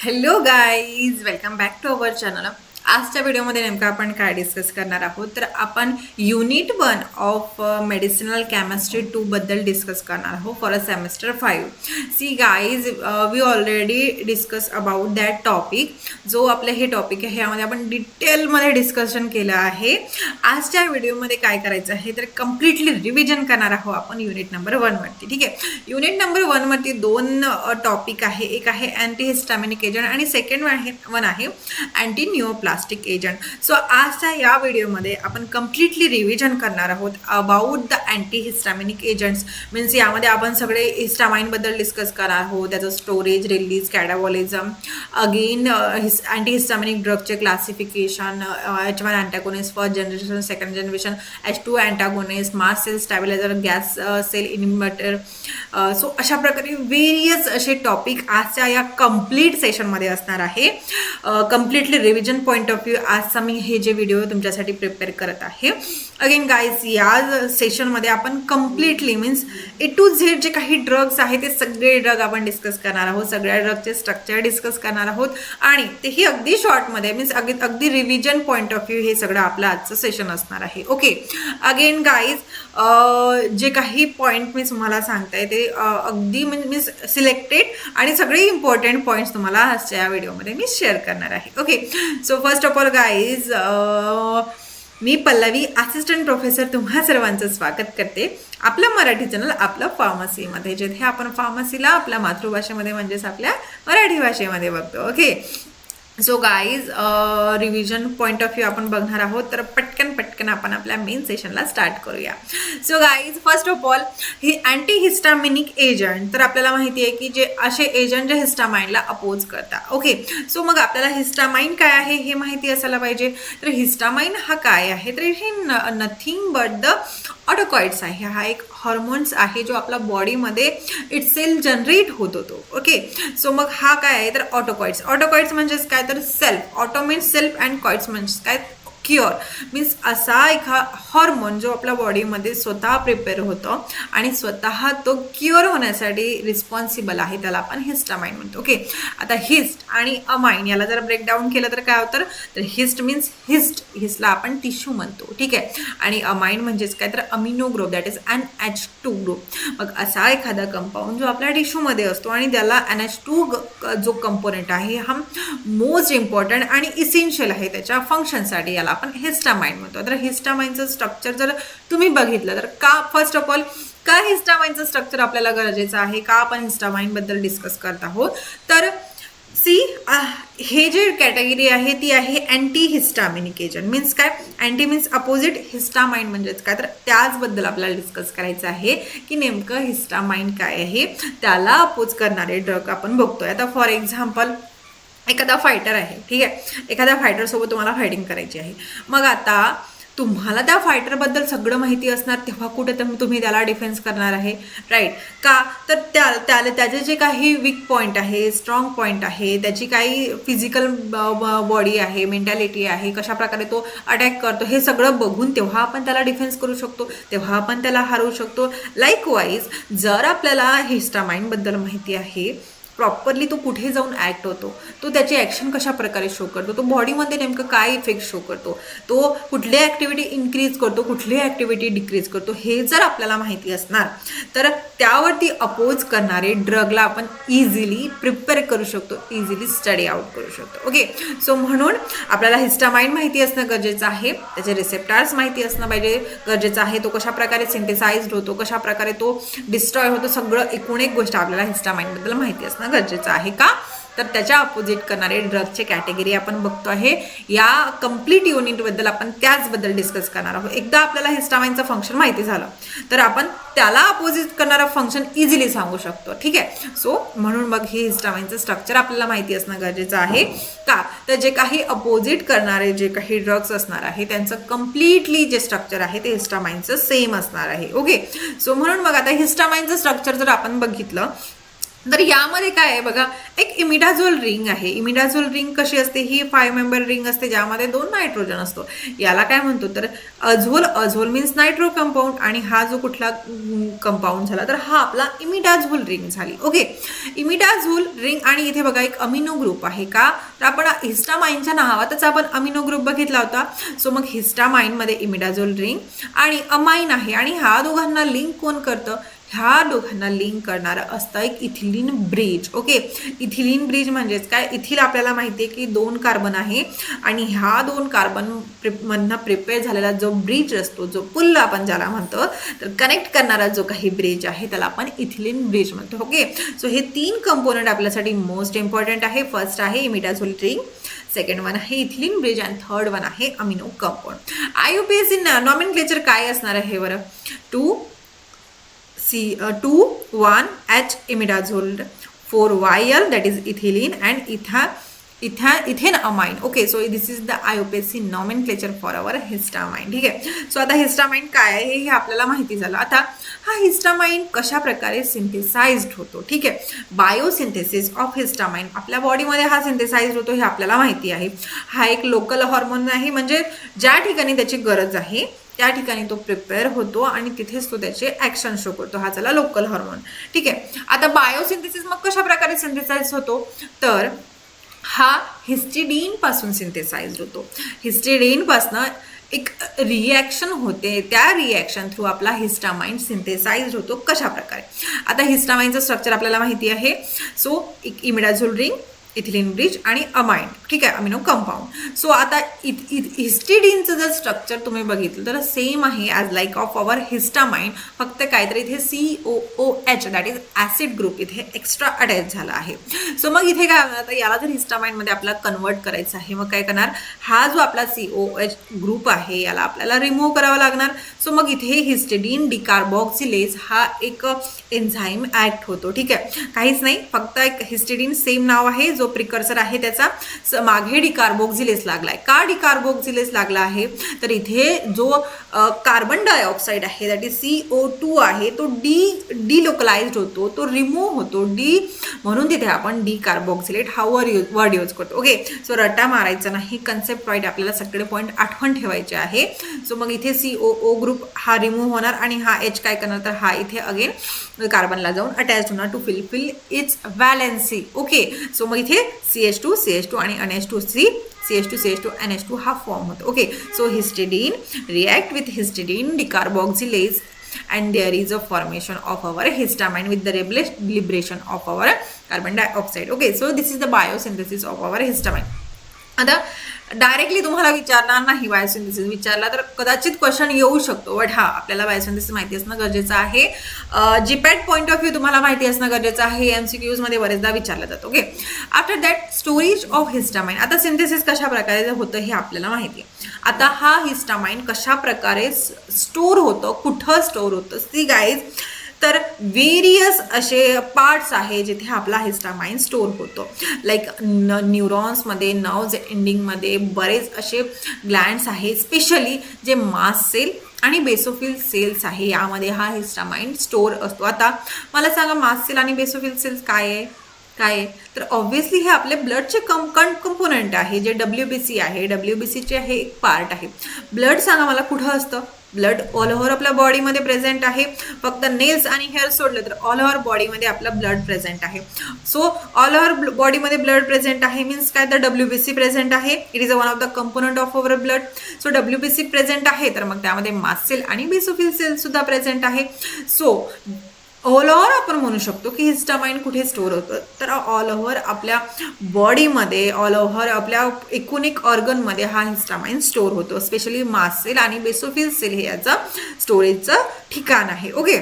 Hello guys, welcome back to our channel. आजच्या व्हिडिओमध्ये नेमकं आपण काय डिस्कस करणार आहोत, तर आपण युनिट 1 ऑफ मेडिसिनल केमिस्ट्री 2 बद्दल डिस्कस करणार आहोत for a semester 5. See guys, we already discuss about that topic. जो आपलं हे टॉपिक आहे ह्यामध्ये आपण डिटेलमध्ये डिस्कशन केलं आहे. आजच्या व्हिडिओमध्ये काय करायचं आहे, तर कम्प्लिटली रिव्हिजन करणार आहोत आपण युनिट नंबर 1 वरती. ठीक आहे, युनिट नंबर 1 वरती दोन टॉपिक आहे. एक आहे अँटीहिस्टॅमिनिक एजंट आणि सेकंड वन आहे अँटी न्यूओप्लास्टिक एजंट. सो आजच्या या व्हिडिओमध्ये आपण कम्प्लिटली रिव्हिजन करणार आहोत about the antihistaminic agents. Means यामध्ये आपण सगळे हिस्टामाइन डिस्कस करणार आहोत, त्याचं storage, release, catabolism, again antihistaminic ड्रगचे classification, H1 antagonist first generation, second generation, H2 antagonist, mast cell stabiliser, gas cell inhibitor. So अशा प्रकारे वेरियस असे टॉपिक आजच्या या कम्प्लीट सेशनमध्ये असणार आहे. Completely revision point of view आजचा मी हे जे व्हिडिओ तुमच्यासाठी प्रिपेअर करत आहे. अगेन गाईज, या सेशनमध्ये आपण completely means A to Z जे काही ड्रग्स आहेत ते सगळे ड्रग आपण डिस्कस करणार आहोत. सगळ्या ड्रगचे स्ट्रक्चर डिस्कस करणार आहोत आणि तेही अगदी शॉर्टमध्ये मीन्स अगदी रिव्हिजन पॉईंट ऑफ व्ह्यू हे सगळं आपलं आजचं सेशन असणार आहे. ओके, अगेन गाईज, जे काही पॉईंट मी तुम्हाला सांगताय ते अगदी मीन्स सिलेक्टेड आणि सगळे इम्पॉर्टंट पॉईंट्स तुम्हाला आजच्या या व्हिडिओमध्ये मी शेअर करणार आहे. Okay, so first of all guys, me Pallavi, assistant professor, तुम्हा सर्वांचं स्वागत करते आपलं मराठी चॅनल आपलं फार्मसीमध्ये, जिथे आपण फार्मसीला आपल्या मातृभाषेमध्ये म्हणजेच आपल्या मराठी भाषेमध्ये बघतो. Okay, so guys, revision point of view आपण बघणार आहोत, तर पटकन आपण आपल्या मेन सेशनला स्टार्ट करूया. So guys, first of all, ही अँटीहिस्टामिनिक एजंट, तर आपल्याला माहिती आहे की जे असे एजंट जे हिस्टामाइनला अपोज करतात. ओके, सो मग आपल्याला हिस्टामाइन काय आहे हे माहिती असायला पाहिजे. तर हिस्टामाइन हा काय आहे, तर हे नथिंग बट द ऑटोकॉइड्स आहे. हा एक हॉर्मोन्स आहे जो आपल्या बॉडीमध्ये इटसेल्फ जनरेट होत होतो. ओके, सो मग हा काय आहे, तर ऑटोकॉइड्स म्हणजेच काय, तर self. Auto means self and coids म्हणजेच काय, क्युअर. मीन्स असा एका हॉर्मोन जो आपल्या बॉडीमध्ये स्वतः प्रिपेअर होतो आणि स्वतः तो क्युअर होण्यासाठी रिस्पॉन्सिबल आहे, त्याला आपण हिस्टामाइन म्हणतो. ओके, आता हिस्ट आणि अमाइन याला जर ब्रेकडाऊन केलं तर काय होतं, तर हिस्ट मीन्स हिस्टला आपण टिश्यू म्हणतो. ठीक आहे, आणि अमाइन म्हणजेच काय, तर amino group, that is NH2 group. मग असा एखादा कंपाऊंड जो आपल्या टिश्यूमध्ये असतो आणि त्याला NH2 जो कंपोनेंट आहे हा मोस्ट इम्पॉर्टंट आणि इसेन्शियल आहे त्याच्या फंक्शनसाठी, याला आपण हिस्टामाइन म्हणतो. तर हिस्टामाइनचं स्ट्रक्चर जर तुम्ही बघितलं तर का, फर्स्ट ऑफ ऑल, का हिस्टामाइनचं स्ट्रक्चर आपल्याला गरजेचं आहे, का आपण हिस्टामाइन बद्दल डिस्कस करत आहोत, तर सी, हे जे कॅटेगरी आहे ती आहे अँटी हिस्टामिनिक एजंट. मीन्स काय, अँटी मीन्स अपोजिट, हिस्टामाइन म्हणजेच काय, तर त्याचबद्दल आपल्याला डिस्कस करायचं आहे की नेमकं हिस्टामाइन काय आहे, त्याला अपोज करणारे ड्रग आपण बघतोय. आता फॉर एक्झाम्पल, एखादा फायटर आहे. ठीक आहे, एखाद्या फायटरसोबत तुम्हाला फायटिंग करायची आहे. मग आता तुम्हाला त्या फायटरबद्दल सगळं माहिती असणार, तेव्हा कुठे तुम्ही त्याला डिफेन्स करणार आहे, राईट? का, तर त्याचे जे काही वीक पॉईंट आहे, स्ट्रॉंग पॉईंट आहे, त्याची काही फिजिकल बॉडी आहे, मेंटॅलिटी आहे, कशा प्रकारे तो अटॅक करतो, हे सगळं बघून तेव्हा आपण त्याला डिफेन्स करू शकतो, तेव्हा आपण त्याला हरवू शकतो. लाईकवाईज, जर आपल्याला हिस्टामाइनबद्दल माहिती आहे प्रॉपरली, तो कुठे जाऊन ॲक्ट होतो, तो त्याची ॲक्शन कशा प्रकारे शो करतो, तो बॉडीमध्ये नेमकं काय इफेक्ट शो करतो, तो कुठली ॲक्टिव्हिटी इन्क्रीज करतो, कुठली ॲक्टिव्हिटी डिक्रीज करतो, हे जर आपल्याला माहिती असणार तर त्यावरती अपोज करणारे ड्रगला आपण इझिली प्रिपेअर करू शकतो, इझिली स्टडी आउट करू शकतो. ओके, सो म्हणून आपल्याला हिस्टामाइन माहिती असणं गरजेचं आहे, त्याचे रिसेप्टार्स माहिती असणं पाहिजे, गरजेचं आहे, तो कशा प्रकारे सिंथेसाइज्ड होतो, कशा प्रकारे तो डिस्ट्रॉय होतो, सगळं एकूण एक गोष्ट आपल्याला हिस्टामाइनबद्दल माहिती असणं गरजेचं आहे. का, तर त्याच्या अपोजिट करणारे ड्रगचे कॅटेगरी आपण बघतो आहे. या कम्प्लीट युनिटबद्दल आपण त्याचबद्दल डिस्कस करणार आहोत. एकदा आपल्याला हिस्टामाइनचं फंक्शन माहिती झालं तर आपण त्याला अपोजिट करणारं फंक्शन इझिली सांगू शकतो. ठीक आहे, सो म्हणून मग हे हिस्टामाइनचं स्ट्रक्चर आपल्याला माहिती असणं गरजेचं आहे. का, तर जे काही अपोजिट करणारे जे काही ड्रग्स असणार आहे त्यांचं कम्प्लिटली जे स्ट्रक्चर आहे ते हिस्टामाइनचं सेम असणार आहे. ओके, सो म्हणून मग आता हिस्टामाइनचं स्ट्रक्चर जर आपण बघितलं तर यामध्ये काय आहे बघा, एक इमिडाझोल रिंग आहे. इमिडाझोल रिंग कशी असते, ही 5 मेंबर रिंग असते ज्यामध्ये 2 नायट्रोजन असतो. याला काय म्हणतो तर azole. Azole means nitro compound, आणि हा जो कुठला कंपाऊंड झाला तर हा आपला इमिडाझोल रिंग झाली. Okay, imidazole ring. आणि इथे बघा एक अमिनो ग्रुप आहे का, तर आपण हिस्टामाइनच्या नावातच आपण अमिनो ग्रुप बघितला होता. सो मग हिस्टामाइनमध्ये इमिडाझोल रिंग आणि अमाइन आहे, आणि ह्या दोघांना लिंक कोण करतं, ह्या दोघांना लिंक करणारं असतं एक ethylene bridge. Okay, ethylene bridge म्हणजेच काय, इथिल आपल्याला माहिती आहे की 2 कार्बन आहे, आणि ह्या 2 कार्बन मधनं प्रिपेअर झालेला जो ब्रिज असतो, जो पुल आपण ज्याला म्हणतो, तर कनेक्ट करणारा जो काही ब्रिज आहे त्याला आपण इथिलीन ब्रिज म्हणतो. ओके, सो हे 3 कंपोनंट आपल्यासाठी मोस्ट इम्पॉर्टंट आहे. फर्स्ट आहे इमिडाझोल रिंग, सेकंड वन आहे इथिलीन ब्रिज, आणि थर्ड वन आहे अमिनो कंपाऊंड. IUPAC नॉमेनक्लेचर काय असणार आहे बरं, 2,1H imidazole, 4YL that is ethylene, and ethane amine. Okay, so this is the IUPAC nomenclature for our histamine. ठीक आहे, सो आता हिस्टामाइन काय आहे हे आपल्याला माहिती झालं. आता हा हिस्टामाइन कशा प्रकारे सिंथेसाइज्ड होतो. ठीक आहे, बायोसिंथेसिस ऑफ हिस्टामाइन, आपल्या बॉडीमध्ये हा सिंथेसाइज्ड होतो हे आपल्याला माहिती आहे. हा एक लोकल हॉर्मोन आहे, म्हणजे ज्या ठिकाणी त्याची गरज आहे त्या ठिकाणी तो प्रिपेअर होतो आणि तिथेच तो त्याचे ऍक्शन शो करतो. हा झाला लोकल हॉर्मोन. ठीक आहे, आता बायोसिंथेसिस मग कशा प्रकारे सिंथेसाइज होतो, तर हा हिस्टिडीन पासून सिंथेसाइज होतो. हिस्टिडीन पासून एक रिॲक्शन होते, त्या रिॲक्शन थ्रू आपला हिस्टामाइन सिंथेसाइज होतो. कशा प्रकारे, आता हिस्टामाइनचं स्ट्रक्चर आपल्याला माहिती आहे. सो एक इमिडाझोल रिंग, इथिलीन ब्रिज आणि अमाइन. ठीक आहे, अमिनो कंपाऊंड. सो आता हिस्टिडीनचं जर स्ट्रक्चर तुम्ही बघितलं तर सेम आहे as like of our histamine, फक्त काहीतरी इथे COOH that is acid group इथे एक्स्ट्रा अटॅच झाला आहे. सो मग इथे काय होणार, आता याला जर हिस्टामाइनमध्ये आपल्याला कन्वर्ट करायचं आहे, मग काय करणार, हा जो आपला COOH ग्रुप आहे याला आपल्याला रिमूव्ह करावा लागणार. सो मग इथे हिस्टिडीन डिकार्बॉक्सिलेज हा एक एन्झाईम ॲक्ट होतो. ठीक आहे, काहीच नाही, फक्त एक हिस्टिडीन सेम नाव आहे, जो प्रिकर्सर आहे त्याचा मागे डिकार्बोक्सिलेज लागलाय. का डिकार्बोक्सिलेज लागला आहे, तर इथे जो कार्बन डायऑक्साईड आहे दॅट इज CO2 आहे, तो डिलोकलाइज्ड होतो, तो रिमूव्ह होतो, म्हणून तिथे आपण डिकार्बोक्सिलेट हा वर्ड यूज करतो. ओके, सो रट्टा मारायचा नाही, कन्सेप्ट वाईट आपल्याला सगळे पॉईंट आठवण ठेवायचे आहे. सो मग इथे COO ग्रुप हा रिमूव्ह होणार, आणि हा H काय करणार, तर हा इथे अगेन कार्बनला जाऊन अटॅच होणार to fulfil its valency. Okay, so मग इथे CH2 आणि NH2C, CH2 NH2 हा फॉर्म होतो. Okay, so histidine react with histidine decarboxylase and there is a formation of our histamine with the liberation of our carbon dioxide. Okay, so this is the biosynthesis of our histamine. आता directly तुम्हाला विचारणार नाही biosynthesis, विचारला तर कदाचित question येऊ शकतो, but हा आपल्याला बायोसिंथेसिस माहिती असणं गरजेचं आहे. जीपॅट पॉईंट ऑफ व्ह्यू तुम्हाला माहिती असणं गरजेचं आहे. MCQs मध्ये बरेचदा विचारलं जातं. Okay, after that storage of histamine. आता सिंथेसिस कशा प्रकारे होतं हे आपल्याला माहिती आहे. आता हा हिस्टामाइन कशा प्रकारे स्टोर होतं, कुठं स्टोर होतं, सी गाईज, तर व्हेरियस असे पार्ट्स आहे जिथे आपला हिस्टामाइन स्टोर होतो. लाईक न्यूरॉन्समध्ये, नर्व्ज एंडिंगमध्ये बरेच असे ग्लँड्स आहे, स्पेशली जे मास्ट सेल आणि बेसोफिल सेल्स आहे, यामध्ये हा हिस्टामाइन स्टोर असतो. आता मला सांगा, मास्ट सेल आणि बेसोफिल सेल्स काय आहे, तर ऑब्व्हियसली हे आपले ब्लडचे कंपोनंट आहे, जे WBC आहे. WBCचे हे एक पार्ट आहे. ब्लड सांगा मला कुठं असतं, ब्लड ऑल ओव्हर आपल्या बॉडीमध्ये प्रेझेंट आहे. फक्त नेल्स आणि हेअर सोडलं तर ऑल ओव्हर बॉडीमध्ये आपलं ब्लड प्रेझेंट आहे. सो ऑल ओव्हर बॉडीमध्ये ब्लड प्रेझेंट आहे मीन्स काय, तर WBC प्रेझेंट आहे. It is a one of the component of our blood. So WBC present आहे, तर मग त्यामध्ये मास्ट सेल आणि बेसोफिल सेल सुद्धा प्रेझेंट आहे. सो ऑल ओव्हर आपण म्हणू शकतो की हिस्टामाइन कुठे स्टोर होतं, तर ऑल ओव्हर आपल्या बॉडीमध्ये, ऑल ओव्हर आपल्या एकूण एक ऑर्गनमध्ये हा हिस्टामाइन स्टोर होतो. स्पेशली मास्ट सेल आणि बेसोफिल सेल हे याचं स्टोरेजचं ठिकाण आहे. ओके,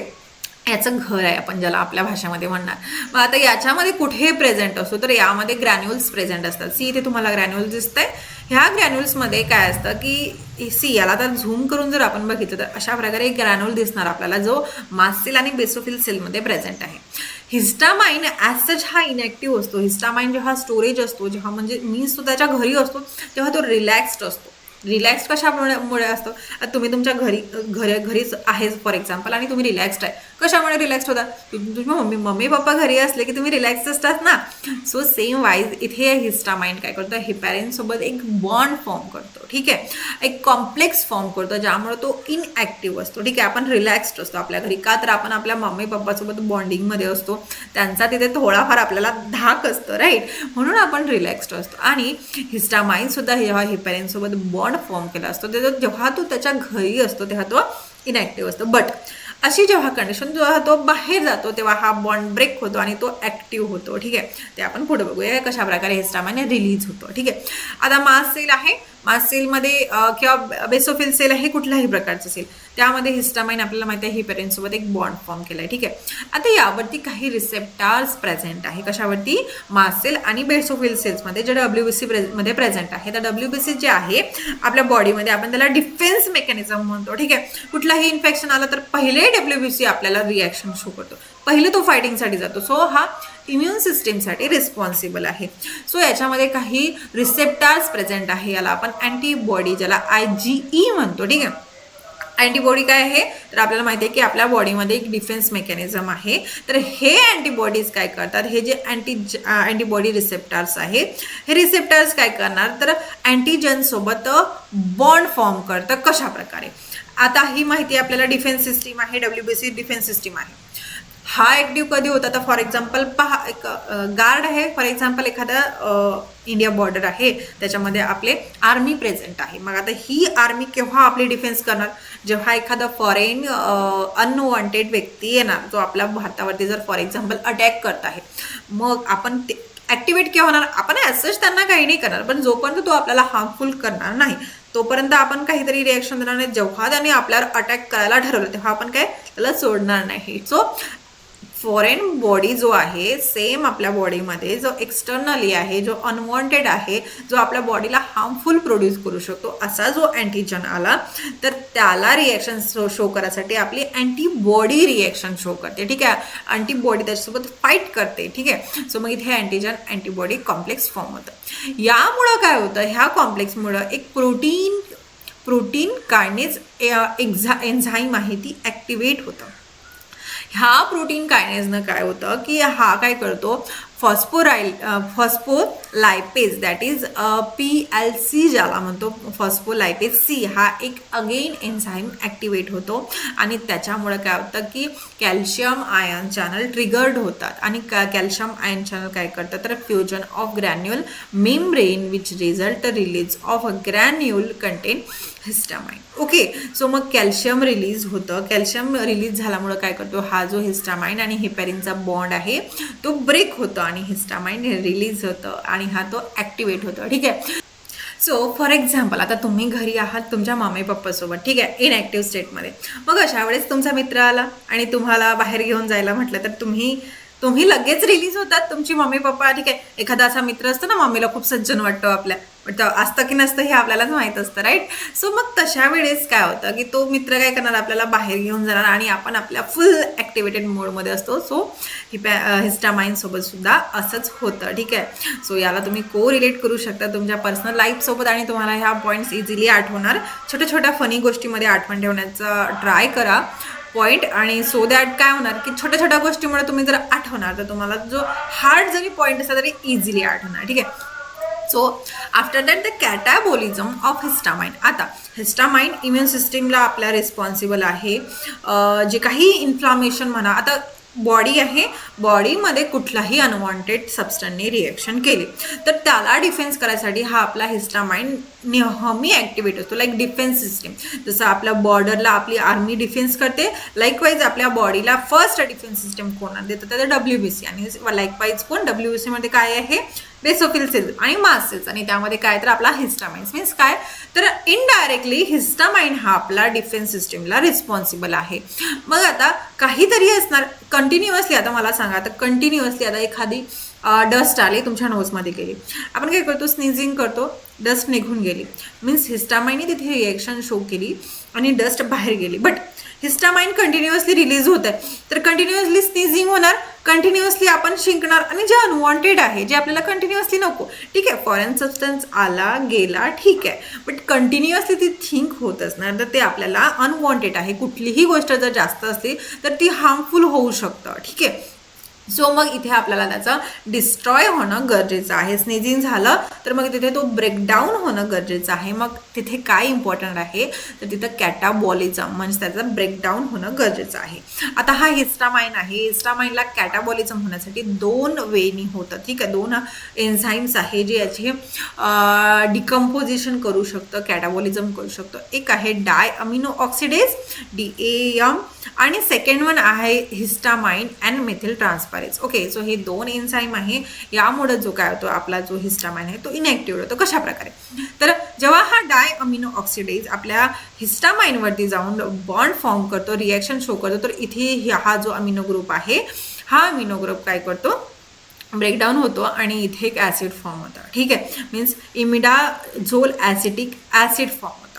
याचं घर आहे आपण ज्याला आपल्या भाषेमध्ये म्हणणार. मग आता याच्यामध्ये कुठे प्रेझेंट असतो, तर यामध्ये ग्रॅन्युल्स प्रेझेंट असतात. सी इथे तुम्हाला ग्रॅन्युल्स दिसतंय. ह्या ग्रॅन्युल्समध्ये काय असतं की सी याला तर झूम करून जर आपण बघितलं तर अशा प्रकारे एक ग्रॅन्युल दिसणार आपल्याला, जो मास्ट सेल आणि बेसोफिल सेलमध्ये प्रेझेंट आहे. हिस्टामाइन ॲज सच हा इनॅक्टिव्ह असतो. हिस्टामाइन जेव्हा स्टोरेज असतो, जेव्हा म्हणजे मीन्स तो त्याच्या घरी असतो, तेव्हा तो रिलॅक्स्ड असतो. रिलॅक्स कशामुळे असतो? आता तुम्ही तुमच्या घरीच आहेच फॉर एक्झाम्पल आणि तुम्ही रिलॅक्स्ड आहे. कशामुळे रिलॅक्स्ड होता? तुम्ही मम्मी पप्पा घरी असले की तुम्ही रिलॅक्स असतात ना. सो सेम वाईज इथे हिस्टामाइन काय करतो, हेपॅरिनसोबत एक बॉन्ड फॉर्म करतो. ठीक आहे, एक कॉम्प्लेक्स फॉर्म करतो ज्यामुळे तो इनॲक्टिव्ह असतो. ठीक आहे, आपण रिलॅक्स्ड असतो आपल्या घरी का? तर आपण आपल्या मम्मी पप्पासोबत बॉन्डिंगमध्ये असतो, त्यांचा तिथे थोडाफार आपल्याला धाक असतो, राईट? म्हणून आपण रिलॅक्स्ड असतो. आणि हिस्टामाइन सुद्धा जेव्हा हेपॅरिनसोबत बॉन्ड फॉर्म केला असतो जेव्हा तो त्याच्या घरी असतो तेव्हा तो इनॅक्टिव्ह असतो. बट अशी जेव्हा कंडिशन जेव्हा तो बाहेर जातो तेव्हा हा बॉन्ड ब्रेक होतो आणि तो ॲक्टिव्ह होतो. ठीक आहे, ते आपण पुढे बघूया कशा प्रकारे हिस्टामाइन रिलीज होतो. ठीक आहे, आता मास्ट सेल आहे, मास्ट सेलमध्ये किंवा बेसोफिल सेल आहे, कुठल्याही प्रकारचं सेल, त्यामध्ये हिस्टामाइन आपल्याला माहिती आहे हेपॅरिनसोबत एक बॉन्ड फॉर्म केला आहे. ठीक आहे, आता यावरती काही रिसेप्टार्स प्रेझेंट आहे. कशावरती? मास्ट सेल आणि बेसोफिल सेल्समध्ये जे WBC मध्ये प्रेझेंट आहे. तर WBC जे आहे आपल्या बॉडीमध्ये आपण त्याला डिफेन्स मेकॅनिझम म्हणतो. ठीक आहे, कुठलाही इन्फेक्शन आलं तर पहिले WBC आपल्याला रिॲक्शन शो करतो, पहिले तो फायटिंगसाठी जातो. सो हा इम्युन सिस्टीमसाठी रिस्पॉन्सिबल आहे. सो याच्यामध्ये काही रिसेप्टार्स प्रेझेंट आहे, याला आपण अँटीबॉडी ज्याला IgE म्हणतो. ठीक आहे, अँटीबॉडी काय आहे तर आपल्याला माहिती आहे की आपल्या बॉडीमध्ये एक डिफेन्स मेकॅनिझम आहे. तर हे अँटीबॉडीज काय करतात, हे जे अँटीबॉडी रिसेप्टार्स आहेत, हे रिसेप्टार्स काय करणार तर अँटीजनसोबत बॉन्ड फॉर्म करतं. कशा प्रकारे? आता ही माहिती आपल्याला डिफेन्स सिस्टीम आहे, WBC डिफेन्स सिस्टीम आहे. हा ॲक्टिव्ह कधी होता? तर फॉर एक्झाम्पल पहा, एक गार्ड आहे, फॉर एक्झाम्पल एखादा इंडिया बॉर्डर आहे, त्याच्यामध्ये आपले आर्मी प्रेझेंट आहे. मग आता ही आर्मी केव्हा आपली डिफेन्स करणार? जेव्हा एखादा फॉरेन अनवॉन्टेड व्यक्ती येणार जो आपल्या भारतावरती जर फॉर एक्झाम्पल अटॅक करत आहे, मग आपण ते ॲक्टिवेट केव्हा होणार? आपण ॲसच त्यांना काही नाही करणार, पण जोपर्यंत तो आपल्याला हार्मफुल करणार नाही तोपर्यंत आपण काहीतरी रिॲक्शन देणार नाही. जेव्हा त्याने आपल्यावर अटॅक करायला ठरवलं तेव्हा आपण काय त्याला सोडणार नाही. सो फॉरेन बॉडी जो आहे सेम आपल्या बॉडीमध्ये जो एक्सटर्नली आहे, जो अनवॉन्टेड आहे, जो आपल्या बॉडीला हार्मफुल प्रोड्यूस करू शकतो, असा जो अँटीजन आला तर त्याला रिॲक्शन शो करायसाठी आपली अँटीबॉडी रिॲक्शन शो करते. ठीक आहे, अँटीबॉडी त्याच्यासोबत फाईट करते. ठीक आहे, सो मग इथे अँटीजन अँटीबॉडी कॉम्प्लेक्स फॉर्म होतं. यामुळं काय होतं, ह्या कॉम्प्लेक्समुळं एक प्रोटीन कायनेज एन्झाईम आहे ती ॲक्टिवेट होतं. ह्या प्रोटीन कायनेजनं काय होतं की हा काय करतो, फॉस्फोलायपेज दॅट इज PLC ज्याला म्हणतो, फॉस्फोलायपेज C हा एक अगेन एन्झाईम ॲक्टिवेट होतो आणि त्याच्यामुळे काय होतं की कॅल्शियम आयन चॅनल ट्रिगर्ड होतात आणि कॅल्शियम आयन चॅनल काय करतात तर fusion of granule membrane which result release of a granule content histamine. Okay, so मग कॅल्शियम रिलीज होतं. कॅल्शियम रिलीज झाल्यामुळं काय करतो, हा जो हिस्टामाइन आणि हेपॅरिनचा बॉन्ड आहे तो ब्रेक होतो आणि हिस्टामाइन रिलीज होतं आणि हा तो ॲक्टिवेट होतो. ठीक आहे, सो फॉर एक्झाम्पल आता तुम्ही घरी आहात तुमच्या मम्मी पप्पासोबत, ठीक आहे, इनॲक्टिव्ह स्टेटमध्ये. मग अशा वेळेस तुमचा मित्र आला आणि तुम्हाला बाहेर घेऊन जायला म्हटलं तर तुम्ही लगेच रिलीज होतात, तुमची मम्मी पप्पा. ठीक आहे, एखादा असा मित्र असतो ना मम्मीला खूप सज्जन वाटतो आपल्या, बट असतं की नसतं हे आपल्यालाच माहीत असतं, राईट? सो मग तशा वेळेस काय होतं की तो मित्र काय करणार, आपल्याला बाहेर घेऊन जाणार आणि आपण आपल्या फुल ॲक्टिवेटेड मोडमध्ये असतो. सो हिस्टामाइनसोबत सुद्धा असंच होतं. ठीक आहे, सो याला तुम्ही रिलेट करू शकता तुमच्या पर्सनल लाईफसोबत आणि तुम्हाला ह्या पॉईंट्स इझिली आठवणार. छोट्या छोट्या फनी गोष्टीमध्ये आठवण ठेवण्याचा ट्राय करा पॉईंट, आणि सो दॅट काय होणार की छोट्या छोट्या गोष्टीमुळे तुम्ही जर आठवणार तर तुम्हाला जो हार्ड जरी पॉईंट असला तरी इझिली आठवणार. ठीक आहे, so after that the catabolism of histamine. आता हिस्टामाइन इम्युन सिस्टीमला आपल्या रिस्पॉन्सिबल आहे. जे काही इन्फ्लामेशन म्हणा, आता बॉडी आहे, बॉडीमध्ये कुठलाही अनवॉन्टेड सबस्टन्सने रिॲक्शन केली तर त्याला डिफेन्स करायसाठी हा आपला हिस्टामाइन नेहमी ॲक्टिवेट असतो, लाईक डिफेन्स सिस्टीम. जसं आपल्या बॉर्डरला आपली आर्मी डिफेन्स करते, लाईकवाईज आपल्या बॉडीला फर्स्ट डिफेन्स सिस्टीम कोण देतं तर WBC, आणि लाईकवाईज कोण WBC मध्ये काय आहे बेसोफिल सेल्स आणि मास्ट सेल्स, आणि त्यामध्ये काय तर आपला हिस्टामाइन. मीन्स काय तर इनडायरेक्टली हिस्टामाइन हा आपला डिफेन्स सिस्टीमला रिस्पॉन्सिबल आहे. मग आता काहीतरी असणार कंटिन्युअसली. आता मला सांगा, आता कंटिन्युअसली आता एखादी डस्ट आली तुमच्या नोजमध्ये गेली, आपण काय करतो, स्नीझिंग करतो, डस्ट निघून गेली, मीन्स हिस्टामाइनने तिथे रिॲक्शन शो केली आणि डस्ट बाहेर गेली. बट हिस्टामाइन कंटिन्युअसली रिलीज होत आहे तर कंटिन्युअसली स्नीझिंग होणार, कंटिन्युअसली आपण शिंकणार आणि जे अनवॉन्टेड आहे, जे आपल्याला कंटिन्युअसली नको, ठीक आहे, फॉरेन सबस्टन्स आला गेला ठीक आहे, बट कंटिन्युअसली ती थिंक होत असणार तर ते आपल्याला अनवॉन्टेड आहे. कुठलीही गोष्ट जर जास्त असली तर ती हार्मफुल होऊ शकतं, ठीक आहे. सो मग इथे आपल्याला त्याचं डिस्ट्रॉय होणं गरजेचं आहे. स्नेझिंग झालं तर मग तिथे तो ब्रेकडाऊन होणं गरजेचं आहे. मग तिथे काय इम्पॉर्टंट आहे तर तिथं कॅटाबॉलिझम म्हणजे त्याचं ब्रेकडाऊन होणं गरजेचं आहे. आता हा हिस्टामाइन आहे. हिस्टामाइनला कॅटाबॉलिझम होण्यासाठी 2 वेनी होतं, ठीक आहे. 2 एन्झाईम्स आहे जे याचे डिकम्पोजिशन करू शकतं, कॅटाबॉलिझम करू शकतं. एक आहे डाय अमिनो ऑक्सिडेज DAM आणि सेकंड वन आहे histamine and methyl transferase. Okay, so हे 2 एन्झाईम आहे. यामुळे जो काय होतो आपला जो हिस्टामाइन आहे तो इनॅक्टिव्ह होतो. कशा प्रकारे तर जेव्हा हा डाय अमिनो ऑक्सिडेज आपल्या हिस्टामाइनवरती जाऊन बॉन्ड फॉर्म करतो, रिॲक्शन शो करतो, तर इथे हा जो अमिनो ग्रुप आहे हा अमिनो ग्रुप काय करतो ब्रेकडाऊन होतो आणि इथे एक ॲसिड फॉर्म होतं, ठीक आहे. Means imidazole acetic acid form होतं.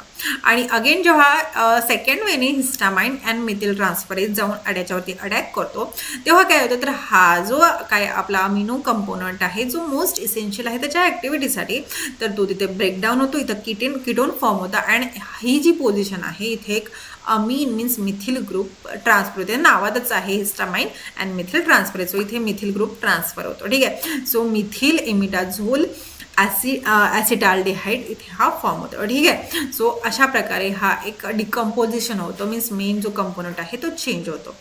आणि अगेन जेव्हा सेकंड वेने हिस्टामाइन अँड मिथिल ट्रान्सफरेज जाऊन याच्यावरती अटॅक करतो तेव्हा काय होतं तर हा जो काय आपला अमिनो कंपोनंट आहे जो मोस्ट इसेन्शियल आहे त्याच्या ॲक्टिव्हिटीसाठी तर तो तिथे ब्रेकडाऊन होतो. इथं कीटोन फॉर्म होता आणि ही जी पोझिशन आहे इथे एक amine means methyl group transfer होते. नावातच आहे histamine and methyl transferase. So इथे मिथिल ग्रुप ट्रान्सफर होतो, ठीक आहे. सो मिथिल इमिडाझोल ॲसिटाल्डिहाइड इथे हा फॉर्म होतो, ठीक आहे. सो अशा प्रकारे हा एक डिकम्पोजिशन होतो, मीन्स मेन जो कंपोनंट आहे तो चेंज होतो.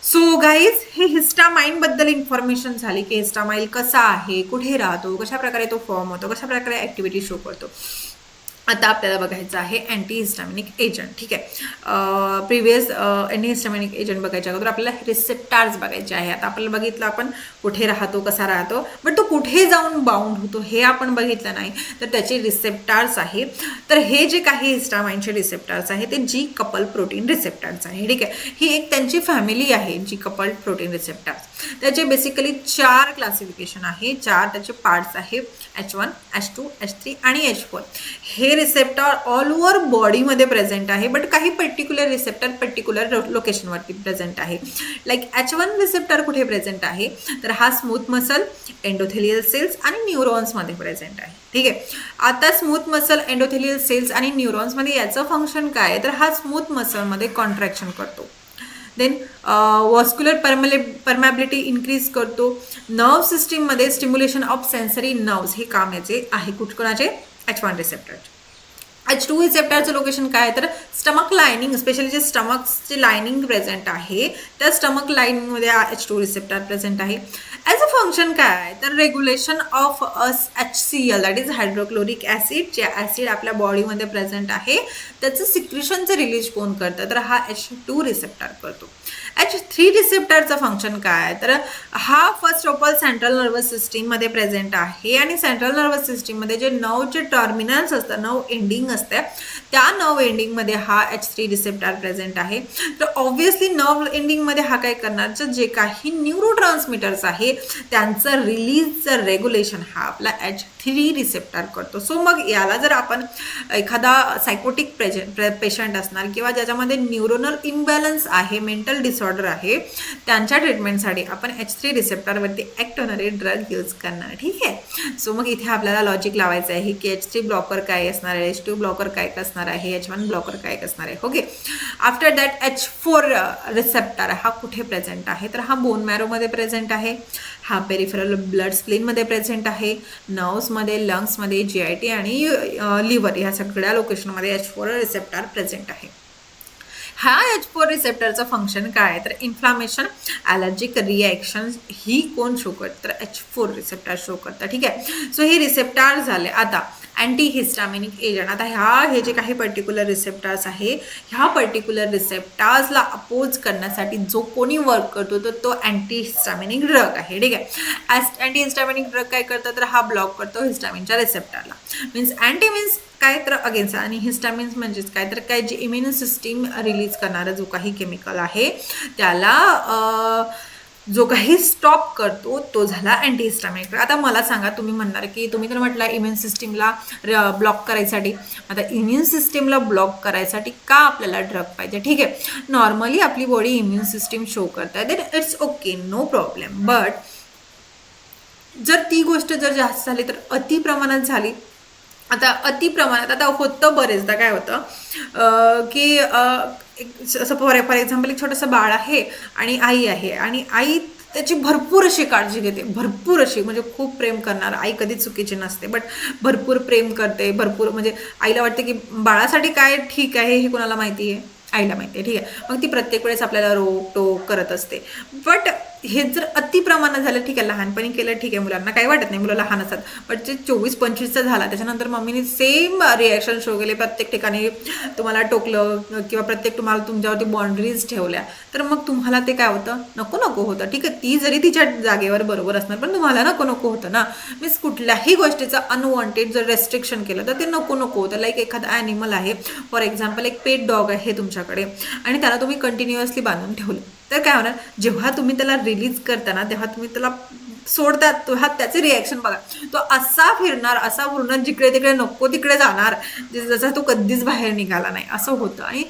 सो गाईज हे हिस्टामाइन बद्दल इन्फॉर्मेशन झाली की हिस्टामाइन कसा आहे, कुठे राहतो, कशा प्रकारे तो फॉर्म होतो, कशा प्रकारे ॲक्टिव्हिटी शो करतो. आता आपल्याला बघायचं आहे अँटीहिस्टामिनिक एजंट, ठीक आहे. प्रिव्हियस अँटीहिस्टामिनिक एजंट बघायच्या अगोदर आपल्याला रिसेप्टार्स बघायचे आहे. आता आपल्याला बघितलं आपण कुठे राहतो, कसा राहतो, बट तो कुठे जाऊन बाउंड होतो हे आपण बघितलं नाही. तर त्याचे रिसेप्टार्स आहे. तर हे जे काही हिस्टामाइनचे रिसेप्टार्स आहे ते जी कपल प्रोटीन रिसेप्टार्स आहे, ठीक आहे. ही एक त्यांची फॅमिली आहे जी कपल प्रोटीन रिसेप्टार्स. त्याचे बेसिकली 4 क्लासिफिकेशन आहे, 4 त्याचे पार्ट्स आहे, H1, H2, H3 आणि H4. हे रिसेप्टर ऑल ओव्हर बॉडीमध्ये प्रेझेंट आहे, बट काही पर्टिक्युलर रिसेप्टर पर्टिक्युलर लोकेशनवरती प्रेझेंट आहे. लाईक H1 रिसेप्टर कुठे प्रेझेंट आहे तर हा स्मूथ मसल, एंडोथेलियल सेल्स आणि न्यूरॉन्समध्ये प्रेझेंट आहे, ठीक आहे. आता स्मूथ मसल, एंडोथेलियल सेल्स आणि न्यूरॉन्समध्ये याचं फंक्शन काय आहे तर हा स्मूथ मसलमध्ये कॉन्ट्रॅक्शन करतो. देन वॉस्क्युलर परमॅबिलिटी इन्क्रीज करतो. नर्व सिस्टीममध्ये स्टिम्युलेशन ऑफ सेन्सरी नर्व्स हे काम याचे आहे. कोणाचे H1 रिसेप्टर. H2 रिसेप्टरचं लोकेशन काय आहे तर स्टमक लायनिंग, स्पेशली जे स्टमकचे लायनिंग प्रेझेंट आहे त्या स्टमक लायनिंगमध्ये H2 रिसेप्टर प्रेझेंट आहे. ॲज अ फंक्शन काय आहे तर regulation of HCl that is hydrochloric acid. जे ॲसिड आपल्या बॉडीमध्ये प्रेझेंट आहे त्याचं सिक्रेशनचं रिलीज कोण करतं तर हा H2 रिसेप्टर करतो. H3 रिसेप्टरचं फंक्शन काय आहे तर हा first of all central nervous सिस्टीममध्ये प्रेझेंट आहे आणि सेंट्रल नर्वस सिस्टीममध्ये जे नर्वचे टर्मिनल्स असतात, नर्व एंडिंग असते, त्या नर्व एंडिंगमध्ये हा H3 रिसेप्टर प्रेझेंट आहे. तर ऑब्व्हियसली नर्व एंडिंगमध्ये हा काय करणार तर जे काही न्यूरो ट्रान्समिटर्स आहे त्यांचं रिलीजचं रेग्युलेशन हा आपला H3 रिसेप्टर करतो. सो मग याला जर आपण एखादा सायकोटिक पेशंट असणार किंवा ज्याच्यामध्ये न्यूरोनल इम्बॅलन्स आहे, मेंटल डिसऑर्डर आहे, त्यांच्या ट्रीटमेंटसाठी आपण H3 रिसेप्टरवरती ॲक्ट होणारे ड्रग यूज करणार, ठीक आहे. सो मग इथे आपल्याला लॉजिक लावायचं आहे की H3 ब्लॉकर काय असणार आहे, H2 ब्लॉकर काय असणार आहे, H1 ब्लॉकर काय असणार आहे. Okay, after that H4 receptor हा कुठे प्रेझेंट आहे तर हा बोन मॅरोमध्ये प्रेझेंट आहे, हा पेरिफेरल ब्लड स्प्लीनमध्ये प्रेझेंट आहे, नर्व्समध्ये, लंग्समध्ये, GIT आणि लिव्हर या सगळ्या लोकेशनमध्ये H4 रिसेप्टर प्रेझेंट आहे. हा H4 रिसेप्टरचं फंक्शन काय आहे तर इन्फ्लामेशन, ॲलर्जिक रिॲक्शन ही कोण शो करतं तर H4 रिसेप्टर शो करतं, ठीक आहे. सो हे रिसेप्टर झाले. आता अँटीहिस्टामिनिक एजंट. आता हे जे काही पर्टिक्युलर रिसेप्टर्स आहे ह्या पर्टिक्युलर रिसेप्टर्सला अपोज करण्यासाठी जो कोणी वर्क करतो तर तो अँटीहिस्टामिनिक ड्रग आहे, ठीक आहे. अँटीहिस्टामिनिक ड्रग काय करतं तर हा ब्लॉक करतो हिस्टामिनच्या रिसेप्टरला. मीन्स अँटी मीन्स काय तर अगेन्स्ट आणि हिस्टामिन्स म्हणजेच काय तर काय जे इम्युन सिस्टीम रिलीज करणारा जो काही केमिकल आहे त्याला जो काही स्टॉप करतो तो झाला अँटीहिस्टामिनिक ड्रग. आता मला सांगा, तुम्ही म्हणणार की तुम्ही तर म्हटलं इम्युन सिस्टीमला ब्लॉक करायसाठी. आता इम्युन सिस्टीमला ब्लॉक करायसाठी का आपल्याला ड्रग पाहिजे? ठीक आहे, नॉर्मली आपली बॉडी इम्युन सिस्टीम शो करते, then it's okay, no problem. But जर ती गोष्ट जर जास्त झाली तर अति प्रमाणात झाली. आता अति प्रमाणात आता होतं बरेचदा काय होतं की असं फॉर एक्झाम्पल एक छोटंसं बाळ आहे आणि आई आहे, आणि आई त्याची भरपूर अशी काळजी घेते, भरपूर अशी, म्हणजे खूप प्रेम करणार. आई कधी चुकीची नसते, बट भरपूर प्रेम करते, भरपूर, म्हणजे आईला वाटते की बाळासाठी काय ठीक आहे हे कोणाला माहिती आहे? आईला माहिती आहे. ठीक आहे, मग ती प्रत्येक वेळेस आपल्याला रोक टोक करत असते. बट हे जर अति प्रमाणात झालं, ठीक आहे, लहानपणी केलं ठीक आहे, मुलांना काही वाटत नाही, मुलं लहान असतात. बट जे 24-25चा झाला त्याच्यानंतर मम्मीने सेम रिॲक्शन शो केले, प्रत्येक ठिकाणी तुम्हाला टोकलं किंवा प्रत्येक तुम्हाला तुमच्यावरती बाउंड्रीज ठेवल्या, तर मग तुम्हाला ते काय होतं? नको नको होतं. ठीक आहे, ती जरी तिच्या जागेवर बरोबर असणार, पण तुम्हाला नको नको होतं ना. मीन्स कुठल्याही गोष्टीचं अनवॉन्टेड जर रेस्ट्रिक्शन केलं तर ते नको नको होतं. लाईक एखादा ॲनिमल आहे, फॉर एक्झाम्पल एक पेट डॉग आहे तुमच्याकडे, आणि त्याला तुम्ही कंटिन्युअसली बांधून ठेवलं, तर काय होणार? जेव्हा तुम्ही त्याला रिलीज करताना, तेव्हा तुम्ही त्याला सोडतात, तेव्हा त्याचे रिॲक्शन बघा. तो असा फिरणार, जिकडे तिकडे नको तिकडे जाणार, जसा तो कधीच बाहेर निघाला नाही, असं होतं. आणि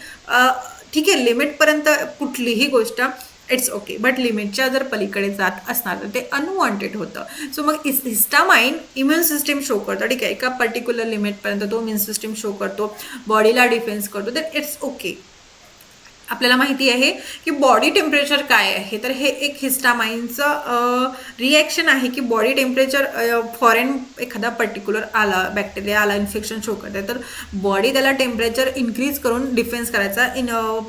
ठीक आहे, लिमिटपर्यंत कुठलीही गोष्ट इट्स ओके, बट लिमिटच्या जर पलीकडे जात असणार तर ते अनवॉन्टेड होतं. सो मग हिस्टामाइन इम्युन सिस्टीम शो करतो. ठीक आहे, एका पर्टिक्युलर लिमिटपर्यंत तो इम्युन सिस्टीम शो करतो, बॉडीला डिफेन्स करतो, तर इट्स ओके. आपल्याला माहिती आहे की बॉडी टेम्परेचर काय आहे, तर हे एक हिस्टामाइनचं रिॲक्शन आहे की बॉडी टेम्परेचर फॉरेन एखादा पर्टिक्युलर आला, बॅक्टेरिया आला, इन्फेक्शन शो करते, तर बॉडी त्याला टेम्परेचर इन्क्रीज करून डिफेन्स करायचा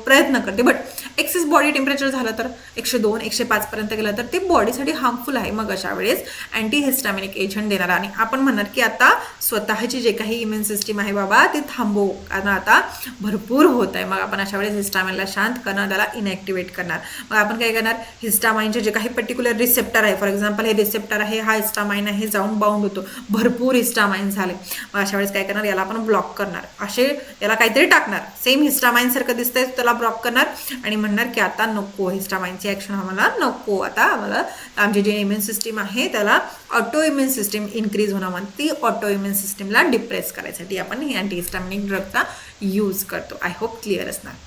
प्रयत्न करते. बट एक्सेस बॉडी टेम्परेचर झालं तर 102, 105 पर्यंत गेलं तर ते बॉडीसाठी हार्मफुल आहे. मग अशा वेळेस अँटीहिस्टामिनिक एजंट देणार, आणि आपण म्हणणार की आता स्वतःची जे काही इम्युन सिस्टीम आहे बाबा ती थांबव, कारण आता भरपूर होत आहे. मग आपण अशा वेळेस हिस्टामाइनला शांत करणार, त्याला इनॅक्टिवेट करणार. मग आपण काय करणार? हिस्टामाइनचे जे काही पर्टिक्युलर रिसेप्टर आहे, फॉर एक्झाम्पल हे रिसेप्टर आहे, हा हिस्टामाइन आहे, जाऊन बाउंड होतो, भरपूर हिस्टामाइन झाले. मग अशा वेळेस काय करणार? याला आपण ब्लॉक करणार, असे याला काहीतरी टाकणार, सेम हिस्टामाइन सारखं दिसतंय त्याला ब्लॉक करणार, आणि म्हणणार की आता नको, हिस्टामाइनची ॲक्शन आम्हाला नको, आता आम्हाला आमची जी इम्युन सिस्टीम आहे त्याला ऑटो इम्युन सिस्टीम इन्क्रीज होणं, मग ती ऑटो इम्युन सिस्टीमला डिप्रेस करायसाठी आपण ही अँटीहिस्टामिनिक ड्रगचा यूज करतो. आय होप क्लिअर असणार.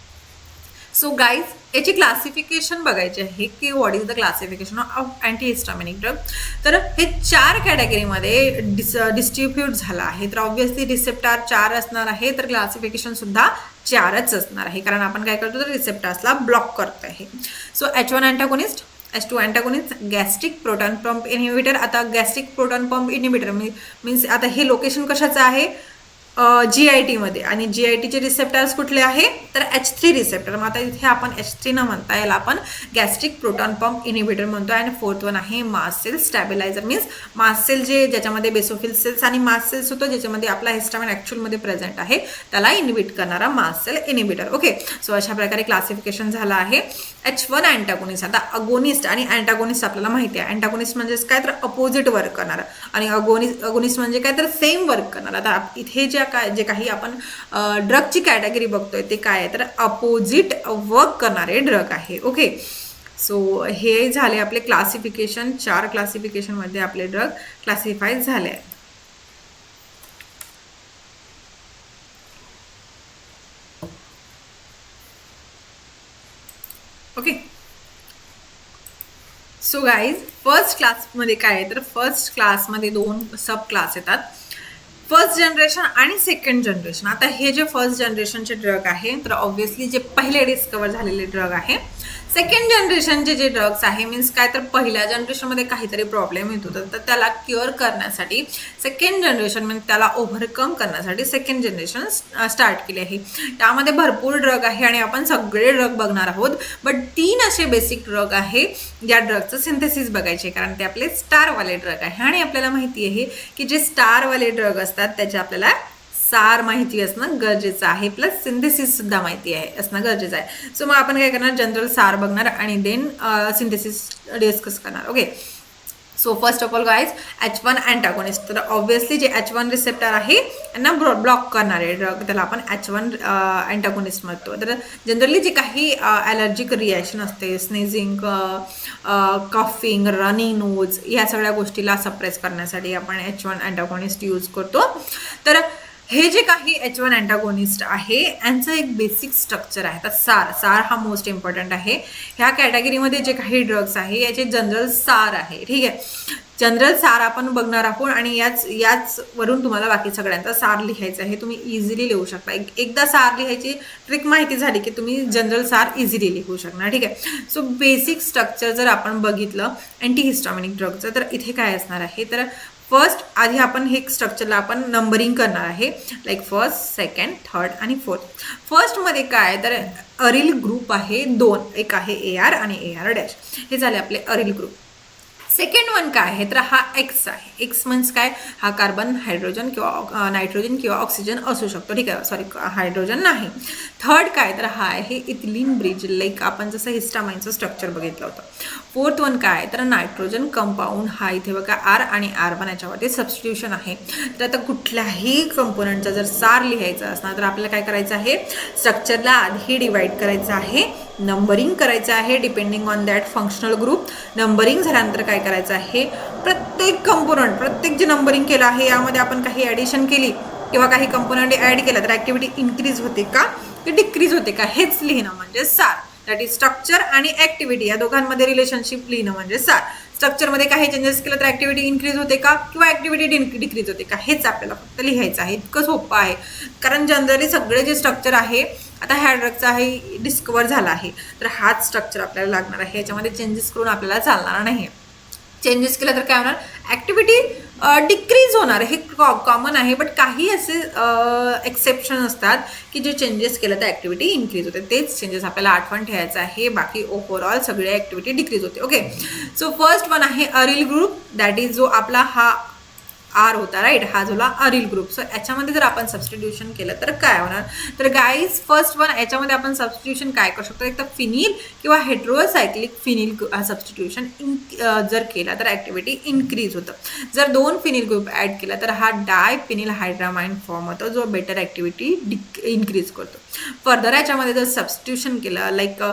सो गाईज, याची क्लासिफिकेशन बघायची आहे की what is the classification of antihistaminic drug. तर हे 4 कॅटेगरीमध्ये डिस्ट्रीब्यूट झालं आहे. तर ऑब्व्हियसली रिसेप्टार 4 असणार आहे, तर क्लासिफिकेशन सुद्धा 4च असणार आहे, कारण आपण काय करतो? तर रिसेप्टार्सला ब्लॉक करतो आहे. So H1 antagonist, H2 antagonist, gastric proton pump inhibitor. आता gastric proton pump inhibitor means आता हे लोकेशन कशाचं आहे? GIT मध्ये, आणि GITचे रिसेप्टर्स कुठले आहे? तर H3 रिसेप्टर. मग आता इथे आपण H3 न म्हणता याला आपण गॅस्ट्रिक प्रोटॉन पंप इनिबिटर म्हणतो. आणि 4th वन आहे mast cell stabiliser. Means mast cell ज्याच्यामध्ये बेसोफिल सेल्स आणि मास्ट सेल्स होतो, ज्याच्यामध्ये आपला हिस्टामिन ॲक्च्युअलमध्ये प्रेझेंट आहे, त्याला इनिबिट करणारा mast cell inhibitor. Okay, so अशा प्रकारे क्लासिफिकेशन झालं आहे. H1 antagonist. आता अगोनिस्ट आणि अँटागोनिस्ट आपल्याला माहिती आहे. अँटागोनिस्ट म्हणजे काय? तर अपोजिट वर्क करणारा, आणि अगोनिस्ट म्हणजे काय? तर सेम वर्क करणारा. आता इथे जे काही आपण ड्रगची कॅटेगरी बघतोय ते काय आहे? तर अपोजिट वर्क करणारे ड्रग आहे. ओके, सो हे झाले आपले क्लासिफिकेशन. 4 क्लासिफिकेशनमध्ये आपले ड्रग क्लासिफाय झाले आहे. ओके, सो गाईज, फर्स्ट क्लासमध्ये काय आहे? तर फर्स्ट क्लासमध्ये 2 सब क्लास येतात, फर्स्ट जनरेशन आणि सेकंड जनरेशन. आता हे जे फर्स्ट जनरेशनचे ड्रग आहे, तर ऑब्व्हियसली जे पहिले डिस्कवर झालेले ड्रग आहे. सेकंड जनरेशनचे जे ड्रग्स आहे, मीन्स काय? तर पहिल्या जनरेशनमध्ये काहीतरी प्रॉब्लेम येत होता, तर त्याला क्युअर करण्यासाठी सेकंड जनरेशन, म्हणजे त्याला ओव्हरकम करण्यासाठी सेकंड जनरेशन स्टार्ट केले आहे. त्यामध्ये भरपूर ड्रग आहे आणि आपण सगळे ड्रग बघणार आहोत. बट 3 असे बेसिक ड्रग आहे या ड्रगचं सिंथेसिस बघायचे, कारण ते आपले स्टारवाले ड्रग आहे. आणि आपल्याला माहिती आहे की जे स्टारवाले ड्रग असतात त्याचे आपल्याला सार माहिती असणं गरजेचं आहे, प्लस सिंथेसिस सुद्धा माहिती आहे असणं गरजेचं आहे. सो मग आपण काय करणार? जनरल सार बघणार आणि देन सिंथेसिस डिस्कस करणार. Okay, so first of all guys H1 antagonist, तर ऑब्व्हियसली जे H1 रिसेप्टर आहे यांना ब्लॉक करणारे ड्रग त्याला आपण H1 अँटागोनिस्ट म्हणतो. तर जनरली जे काही ॲलर्जिक रिॲक्शन असते, स्नेझिंग, कफिंग, रनिंग नोज, ह्या सगळ्या गोष्टीला सप्रेस करण्यासाठी आपण H1 अँटागोनिस्ट यूज करतो. तर हे जे काही H1 अँटागोनिस्ट आहे यांचं एक बेसिक स्ट्रक्चर आहे. तर सार हा मोस्ट इम्पॉर्टंट आहे. ह्या कॅटेगरीमध्ये जे काही ड्रग्स आहे याचे जनरल सार आहे. ठीक आहे, जनरल सार आपण बघणार आहोत आणि याचवरून तुम्हाला बाकी सगळ्यांचा सार लिहायचा आहे. तुम्ही इझिली लिहू शकता. एकदा सार लिहायची ट्रिक माहिती झाली की तुम्ही जनरल सार इझिली लिहू शकणार. ठीक आहे, सो बेसिक स्ट्रक्चर जर आपण बघितलं अँटीहिस्टॉमिनिक ड्रगचं, तर इथे काय असणार आहे, तर फर्स्ट आधी आपण हे स्ट्रक्चरला आपण नंबरिंग करणार आहे, लाईक फर्स्ट, सेकंड, थर्ड आणि फोर्थ. फर्स्टमध्ये काय, तर अरिल ग्रुप आहे 2, एक आहे AR आणि AR डॅश, हे झाले आपले अरिल ग्रुप. सेकंड वन काय आहे, तर हा एक्स आहे. एक्स मीन्स काय, हा कार्बन, हायड्रोजन किंवा नायट्रोजन किंवा ऑक्सिजन असू शकतो. ठीक आहे, सॉरी हायड्रोजन नाही. थर्ड काय, तर हा आहे इथिलीन ब्रिज, लाईक आपण जसं हिस्टामाइनचं स्ट्रक्चर बघितलं होतं. फोर्थ वन काय, तर नायट्रोजन कंपाऊंड, हा इथे बघा R आणि R1 याच्यावरती सबस्टिट्यूशन आहे. तर आता कुठल्याही कंपोनंटचा जर सार लिहायचा असणार तर आपल्याला काय करायचं आहे, स्ट्रक्चरला आधी डिवाइड करायचं आहे, नंबरिंग करायचं आहे depending on that functional group. Numbering झाल्यानंतर काय करायचं आहे, प्रत्येक कंपोनंट, प्रत्येक जे नंबरिंग केलं आहे यामध्ये आपण काही ॲडिशन केली किंवा काही कंपोनंट ॲड केला तर ॲक्टिव्हिटी इन्क्रीज होते का की डिक्रीज होते का, हेच लिहिणं म्हणजे सार. दॅट इज स्ट्रक्चर आणि ॲक्टिव्हिटी या दोघांमध्ये रिलेशनशिप लिहिणं म्हणजे सार. स्ट्रक्चरमध्ये काही चेंजेस केलं तर ॲक्टिव्हिटी इन्क्रीज होते का किंवा ॲक्टिव्हिटी डिक्रीज होते का, हेच आपल्याला फक्त लिहायचं आहे. इतकं सोपं आहे, कारण जनरली सगळे जे स्ट्रक्चर आहे, आता ह्या ड्रगचा आहे डिस्कवर झाला आहे तर हाच स्ट्रक्चर आपल्याला लागणार आहे. याच्यामध्ये चेंजेस करून आपल्याला चालणार नाही. चेंजेस केलं तर काय होणार, ॲक्टिव्हिटी डिक्रीज होणार, हे कॉमन आहे. बट काही असे एक्सेप्शन असतात की जे चेंजेस केलं तर ॲक्टिव्हिटी इन्क्रीज होते. तेच चेंजेस आपल्याला आठवण ठेवायचं आहे, बाकी ओव्हरऑल सगळे ॲक्टिव्हिटी डिक्रीज होते. ओके, सो फर्स्ट वन आहे अरिल ग्रुप, दॅट इज जो आपला हा R होता, राईट, हा झाला अरिल ग्रुप. सो याच्यामध्ये जर आपण सबस्टिट्यूशन केलं तर काय होणार, तर गाईज फर्स्ट वन याच्यामध्ये आपण सबस्टिट्यूशन काय करू शकतो, एक तर फिनिल किंवा हेट्रोसायक्लिक फिनिल सबस्टिट्यूशन जर केला तर ॲक्टिव्हिटी इन्क्रीज होतं. जर 2 फिनिल ग्रुप ॲड केला तर हा डाय फिनिल हायड्रामाइन फॉर्म होतो जो बेटर ॲक्टिव्हिटी इन्क्रीज करतो. फर्दर याच्यामध्ये जर सबस्टिट्यूशन केलं लाईक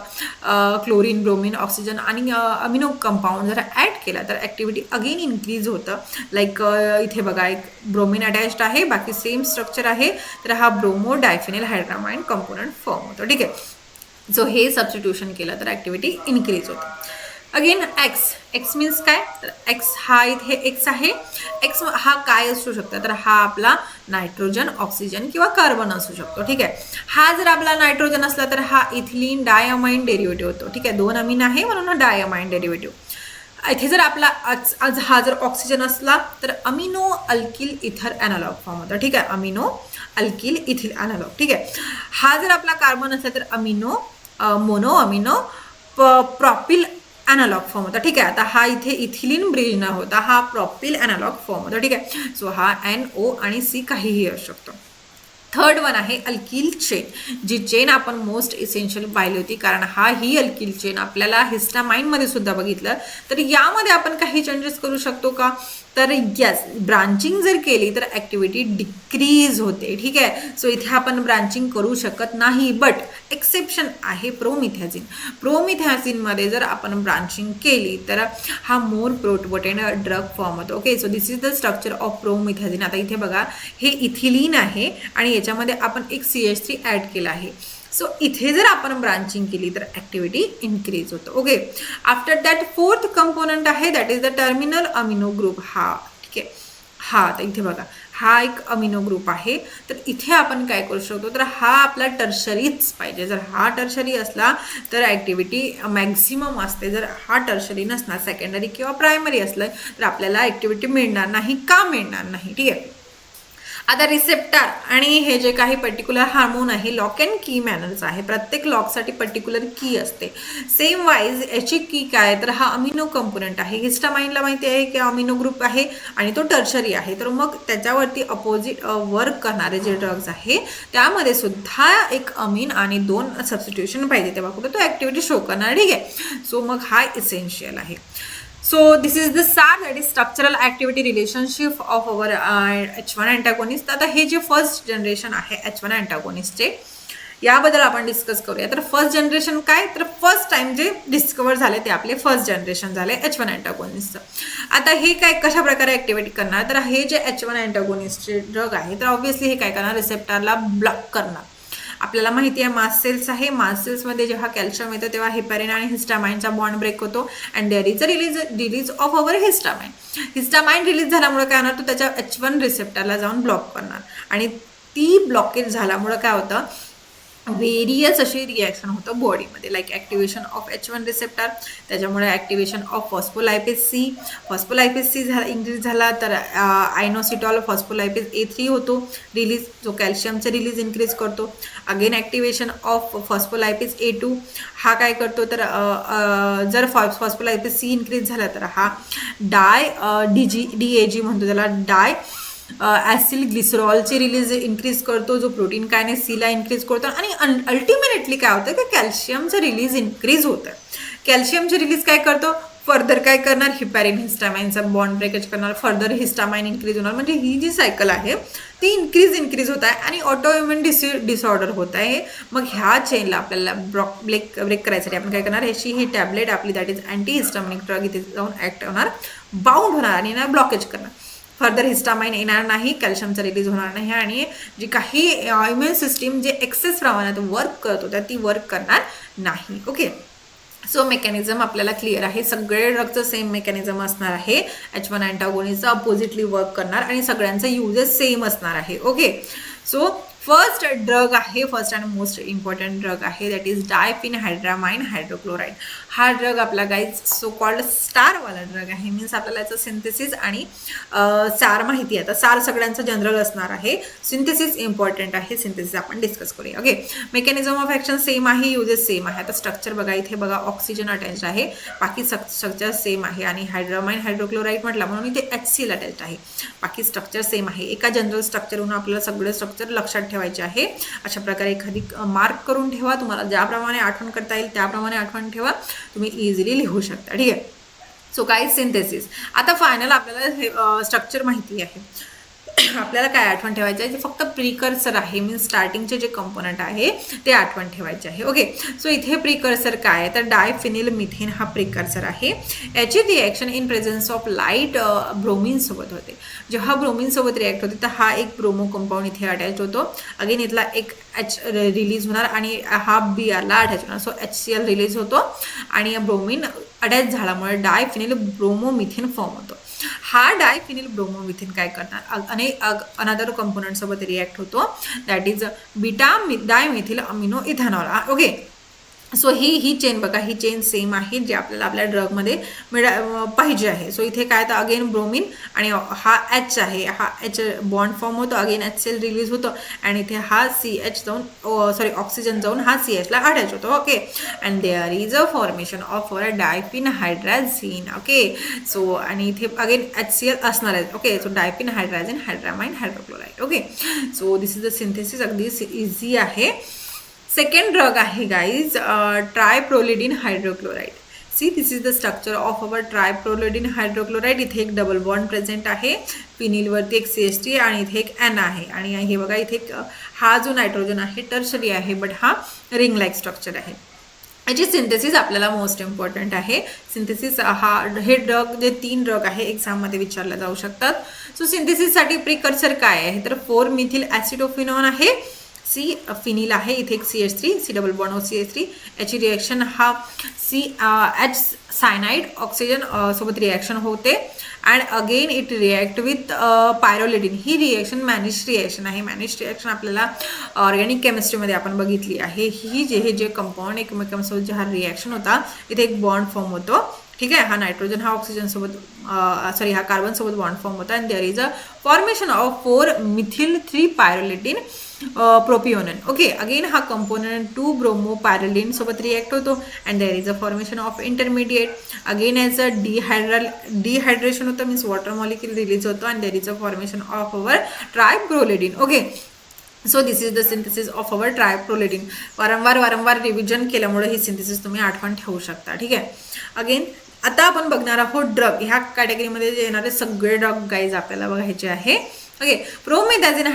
क्लोरीन, ब्रोमिन, ऑक्सिजन आणि अमिनो कंपाऊंड जर ॲड केला तर ॲक्टिव्हिटी अगेन इन्क्रीज होतं. लाईक इथे बघा एक ब्रोमिन अटॅच्ड आहे, बाकी सेम स्ट्रक्चर आहे, तर हा ब्रोमो डायफिनिल हायड्रामाइन कंपोनंट फॉर्म होतो. ठीक आहे, सो हे सबस्टिट्यूशन केलं तर ॲक्टिव्हिटी इन्क्रीज होते. अगेन एक्स मीन्स काय, तर एक्स हा इथे एक्स आहे. एक्स हा काय असू शकतो, तर हा आपला नायट्रोजन, ऑक्सिजन किंवा कार्बन असू शकतो. ठीक आहे, हा जर आपला नायट्रोजन असला तर हा इथिलीन डायअमाइन डेरिव्हेटिव्ह होतो. ठीक आहे, 2 अमीन आहे म्हणून हा डायअमाइन डेरिव्हेटिव्ह. इथे जर आपला आज हा जर ऑक्सिजन असला तर अमिनो अल्किल इथर ॲनालॉग फॉर्म होता. ठीक आहे, अमिनो अल्किल इथिल ॲनालॉग. ठीक आहे, हा जर आपला कार्बन असला तर amino mono amino propyl analogue form होता. ठीक आहे, आता हा इथे इथिलीन ब्रिज न होता हा प्रॉपिल ॲनालॉग फॉर्म होता. ठीक आहे, सो हा NO आणि C काहीही असू शकतो. थर्ड वन आहे अल्किल चेन, जी चेन आपण मोस्ट इसेन्शियल पाहिली होती, कारण ही अल्किल चेन आपल्याला हिस्टामाइनमध्ये सुद्धा बघितलं. तर यामध्ये आपण काही चेंजेस करू शकतो का, तर यस, ब्रांचिंग जर केली तर ॲक्टिव्हिटी डिक्रीज होते. ठीक आहे, सो इथे आपण ब्रांचिंग करू शकत नाही. बट एक्सेप्शन आहे प्रोमिथॅझिन. प्रोमिथॅझिनमध्ये जर आपण ब्रांचिंग केली तर हा मोर पोटेंट ड्रग फॉर्म होतो. Okay, so this is the structure of promethazine. आता इथे बघा हे इथिलीन आहे आणि याच्यामध्ये आपण एक CH3 ॲड केला आहे. सो इथे जर आपण ब्रांचिंग केली तर ॲक्टिव्हिटी इन्क्रीज होतं. Okay, after that fourth component आहे that is the terminal amino group. हा ठीक आहे, हा आता इथे बघा हा एक अमिनो ग्रुप आहे. तर इथे आपण काय करू शकतो, तर हा आपला टर्शरीच पाहिजे. जर हा टर्शरी असला तर ॲक्टिव्हिटी मॅक्झिमम असते. जर हा टर्शरी नसणार, सेकंडरी किंवा प्रायमरी असलं तर आपल्याला ॲक्टिव्हिटी मिळणार नाही. का मिळणार नाही, ठीक आहे. आता रिसेप्टर आणि हे जे काही पर्टिक्युलर हार्मोन आहे लॉक अँड की मॅनर्स आहे. प्रत्येक लॉकसाठी पर्टिक्युलर की असते. सेम वाईज याची की काय, तर हा अमिनो कंपोनंट आहे. हिस्टामाइनला माहिती आहे की अमिनो ग्रुप आहे आणि तो टर्शरी आहे. तर मग त्याच्यावरती अपोजिट वर्क करणारे जे ड्रग्ज आहे त्यामध्ये सुद्धा एक अमीन आणि 2 सबस्टिट्यूशन पाहिजे, तेव्हा कुठे तो ॲक्टिव्हिटी शो करणार. ठीक आहे, सो मग हा इसेन्शियल आहे. So this is the SAR, that is structural activity relationship of our H1 antagonist. आता हे जे फर्स्ट जनरेशन आहे H1 antagonistचे याबद्दल आपण डिस्कस करूया. तर फर्स्ट जनरेशन काय, तर फर्स्ट टाइम जे डिस्कवर झाले ते आपले फर्स्ट जनरेशन झाले H1 अँटागोनिस्टचं. आता हे काय कशा प्रकारे ऍक्टिव्हिटी करणार, तर हे जे H1 अँटागोनिस्टचे ड्रग आहे तर ऑब्व्हियसली हे काय करणार, रिसेप्टरला ब्लॉक करणार. आपल्याला माहिती आहे मास्ट सेल्स आहे, मास्ट सेल्समध्ये जेव्हा कॅल्शियम येतं तेव्हा हेपॅरिन आणि हिस्टामाइनचा बॉन्ड ब्रेक होतो and there is a release of our histamine. Histamine release झाल्यामुळे काय होणार, तो त्याच्या H1 रिसेप्टरला जाऊन ब्लॉक करणार आणि ती ब्लॉकेज झाल्यामुळे काय होतं, व्हेरियस अशी रिॲक्शन होतं बॉडीमध्ये, like activation of H1 receptor, त्याच्यामुळे ॲक्टिवेशन ऑफ फॉस्फोलायपेज सी झाला इंक्रीज झाला तर आयनोसिटॉल फॉस्फोलायपेज A3 होतो रिलीज, जो कॅल्शियमचं रिलीज इन्क्रीज करतो. अगेन ॲक्टिवेशन ऑफ फॉस्फोलायपेज A2, हा काय करतो तर जर फॉस्फोलायपेज C इन्क्रीज झाला तर हा DAG म्हणतो त्याला, डाय ॲसिल ग्लिसरॉलची रिलीज इन्क्रीज करतो, जो प्रोटीन कायनेस सीला इन्क्रीज करतो आणि अल्टिमेटली काय होतं की कॅल्शियमचं रिलीज इन्क्रीज होतं. कॅल्शियमची रिलीज काय करतो, फर्दर काय करणार, हिपॅरिन हिस्टामाइनचा बॉन्ड ब्रेकेज करणार, फर्दर हिस्टामाइन इन्क्रीज होणार. म्हणजे ही जी सायकल आहे ती इन्क्रीज होत आहे आणि ऑटोइम्युन डिसऑर्डर होत आहे. मग ह्या चेनला आपल्याला ब्रेक करायसाठी आपण काय करणार, ह्याची ही टॅबलेट आपली that is anti histaminic drug इथे जाऊन ॲक्ट होणार, बाउंड होणार आणि ना ब्लॉकेज करणार. फर्दर हिस्टामाइन येणार नाही, कॅल्शियमचा रिलीज होणार नाही आणि जी काही इम्युन सिस्टीम जे एक्सेस प्रमाणात वर्क करत होत्या ती वर्क करणार नाही. ओके, सो मेकॅनिझम आपल्याला क्लिअर आहे. सगळे ड्रगचं सेम मेकॅनिझम असणार आहे. H1 अँटागोनिस्टचं अपोजिटली वर्क करणार आणि सगळ्यांचं युजेस सेम असणार आहे. ओके, सो फर्स्ट ड्रग आहे, first and most important drug आहे, दॅट इज डायफिनहायड्रामाइन हायड्रोक्लोराईड. हा ड्रग आपला गाईज सो कॉल्ड स्टारवाला ड्रग आहे. मीन्स आपल्याला याचं सिंथेसिस आणि सार माहिती आहे. आता सार सगळ्यांचं जनरल असणार आहे, सिंथेसिस इम्पॉर्टंट आहे, सिंथेसिस आपण डिस्कस करूया. Okay, mechanism of action same आहे, युजेस सेम आहे. आता स्ट्रक्चर बघा, इथे बघा ऑक्सिजन अटॅच आहे, बाकी स्ट्रक्चर सेम आहे आणि हायड्रामाइन हायड्रोक्लोराईड म्हटलं म्हणून इथे HCl अटॅच आहे, बाकी स्ट्रक्चर सेम आहे. एका जनरल स्ट्रक्चरवरून आपल्याला सगळे स्ट्रक्चर लक्षात ठेवायचे आहे. अशा प्रकारे एखादी मार्क करून ठेवा, तुम्हाला ज्याप्रमाणे आठवण करता येईल त्याप्रमाणे आठवण ठेवा, तुम्ही इझिली लिहू शकता. ठीक आहे, सो काय सिंथेसिस. आता फायनल आपल्याला हे स्ट्रक्चर माहिती आहे, आपल्याला काय आठवण ठेवायचं आहे, जे फक्त प्रिकर्सर आहे, मीन्स स्टार्टिंगचे जे कंपोनंट आहे ते आठवण ठेवायचे आहे. ओके, सो इथे प्रिकर्सर काय आहे तर डायफिनिल मिथेन हा प्रिकर्सर आहे. याची reaction in presence of light bromine सोबत होते. जेव्हा ब्रोमीन सोबत रिॲक्ट होते तर हा एक ब्रोमो कंपाऊंड इथे अटॅच होतो. अगेन इथला एक H रिलीज होणार आणि हा Br ला अटॅच होणार, सो HCl रिलीज होतो आणि ब्रोमीन अटॅच झाल्यामुळे डायफिनिल ब्रोमोमिथेन फॉर्म होतो. हा डायफिनिल ब्रोमोमिथेन काय करणार, अनेक अनदर कंपोनंट सोबत रिॲक्ट होतो, that is beta dimethyl amino ethanol. Okay, so he chain बघा, ही चेन सेम आहे जे आपल्याला आपल्या ड्रगमध्ये पाहिजे आहे. सो इथे काय तर अगेन ब्रोमीन आणि हा H आहे, हा H बॉन्ड फॉर्म होतो, अगेन HCl रिलीज होतो आणि इथे हा CH जाऊन ऑक्सिजन जाऊन हा CH ला अटॅच होतो. Okay, and there is a formation of diphenhydrazine. Okay, so आणि इथे अगेन HCl असणार आहे. Okay, so diphenhydrazine hydramine hydrochloride. Okay, so this is the synthesis, अगदी इझी आहे. सेकंड ड्रग आहे guys triprolidine hydrochloride. See this is the structure of our triprolidine hydrochloride. इथे एक double bond present आहे, फिनिलवरती एक CH3 आणि इथे एक N आहे आणि हे बघा इथे हा जो नायट्रोजन आहे टर्शरी आहे, बट हा रिंग लाईक स्ट्रक्चर आहे. याची सिंथेसिस आपल्याला मोस्ट इम्पॉर्टंट आहे. सिंथेसिस हे ड्रग जे 3 ड्रग आहे एक्झाममध्ये विचारले जाऊ शकतात. सो सिंथेसिससाठी प्रिकर्सर काय आहे तर 4-मिथिल ॲसिडोफिनॉन आहे, C फिनिल आहे, इथे एक CH3 C double bond CH3. याची रिॲक्शन हा H सायनाइड ऑक्सिजन सोबत रिॲक्शन होते and again it react with pyrrolidine. ही रिॲक्शन मॅनिश रिॲक्शन आहे. मॅनिश रिॲक्शन आपल्याला ऑर्गॅनिक केमिस्ट्रीमध्ये आपण बघितली आहे. हे जे कंपाऊंड एकमेकांसोबत जे हा रिॲक्शन होता इथे एक बॉन्ड फॉर्म होतो. ठीक आहे, हा नायट्रोजन हा ऑक्सिजन सोबत हा कार्बन सोबत बॉन्ड फॉर्म होता and there is a formation of four methyl three pyrrolidine propionine. Okay, again हा कंपोनंट 2-ब्रोमोपायरोलिन सोबत रिॲक्ट होतो and there is a formation of intermediate. Again as a dehydration होतं, मीन्स वॉटर मॉलिक्यूल रिलीज होतो and there is a formation of our triprolidine. Okay, so this is the synthesis of our triprolidine. वारंवार revision केल्यामुळे ही synthesis तुम्ही आठवण ठेवू शकता. ठीक आहे, अगेन आता आपण बघणार आहोत ड्रग. ह्या कॅटेगरीमध्ये जे येणारे सगळे ड्रग गाईज आपल्याला बघायचे आहे. ओके, प्रोमेथॅझिन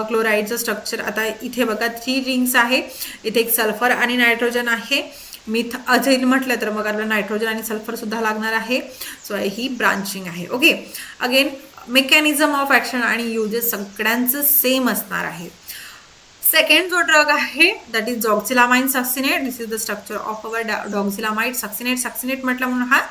क्लोराईडचं स्ट्रक्चर. आता इथे बघा 3 रिंग्स आहे. इथे एक सल्फर आणि नायट्रोजन आहे. मिथ अझाईल म्हटलं तर मग आपल्याला नायट्रोजन आणि सल्फर सुद्धा लागणार आहे. सो ही ब्रांचिंग आहे. Okay, again mechanism of action आणि युजेस सगळ्यांचं सेम असणार आहे. सेकंड जो ड्रग आहे that is doxylamine succinate. This is the structure of our doxylamide succinate. Succinate म्हटलं म्हणून हा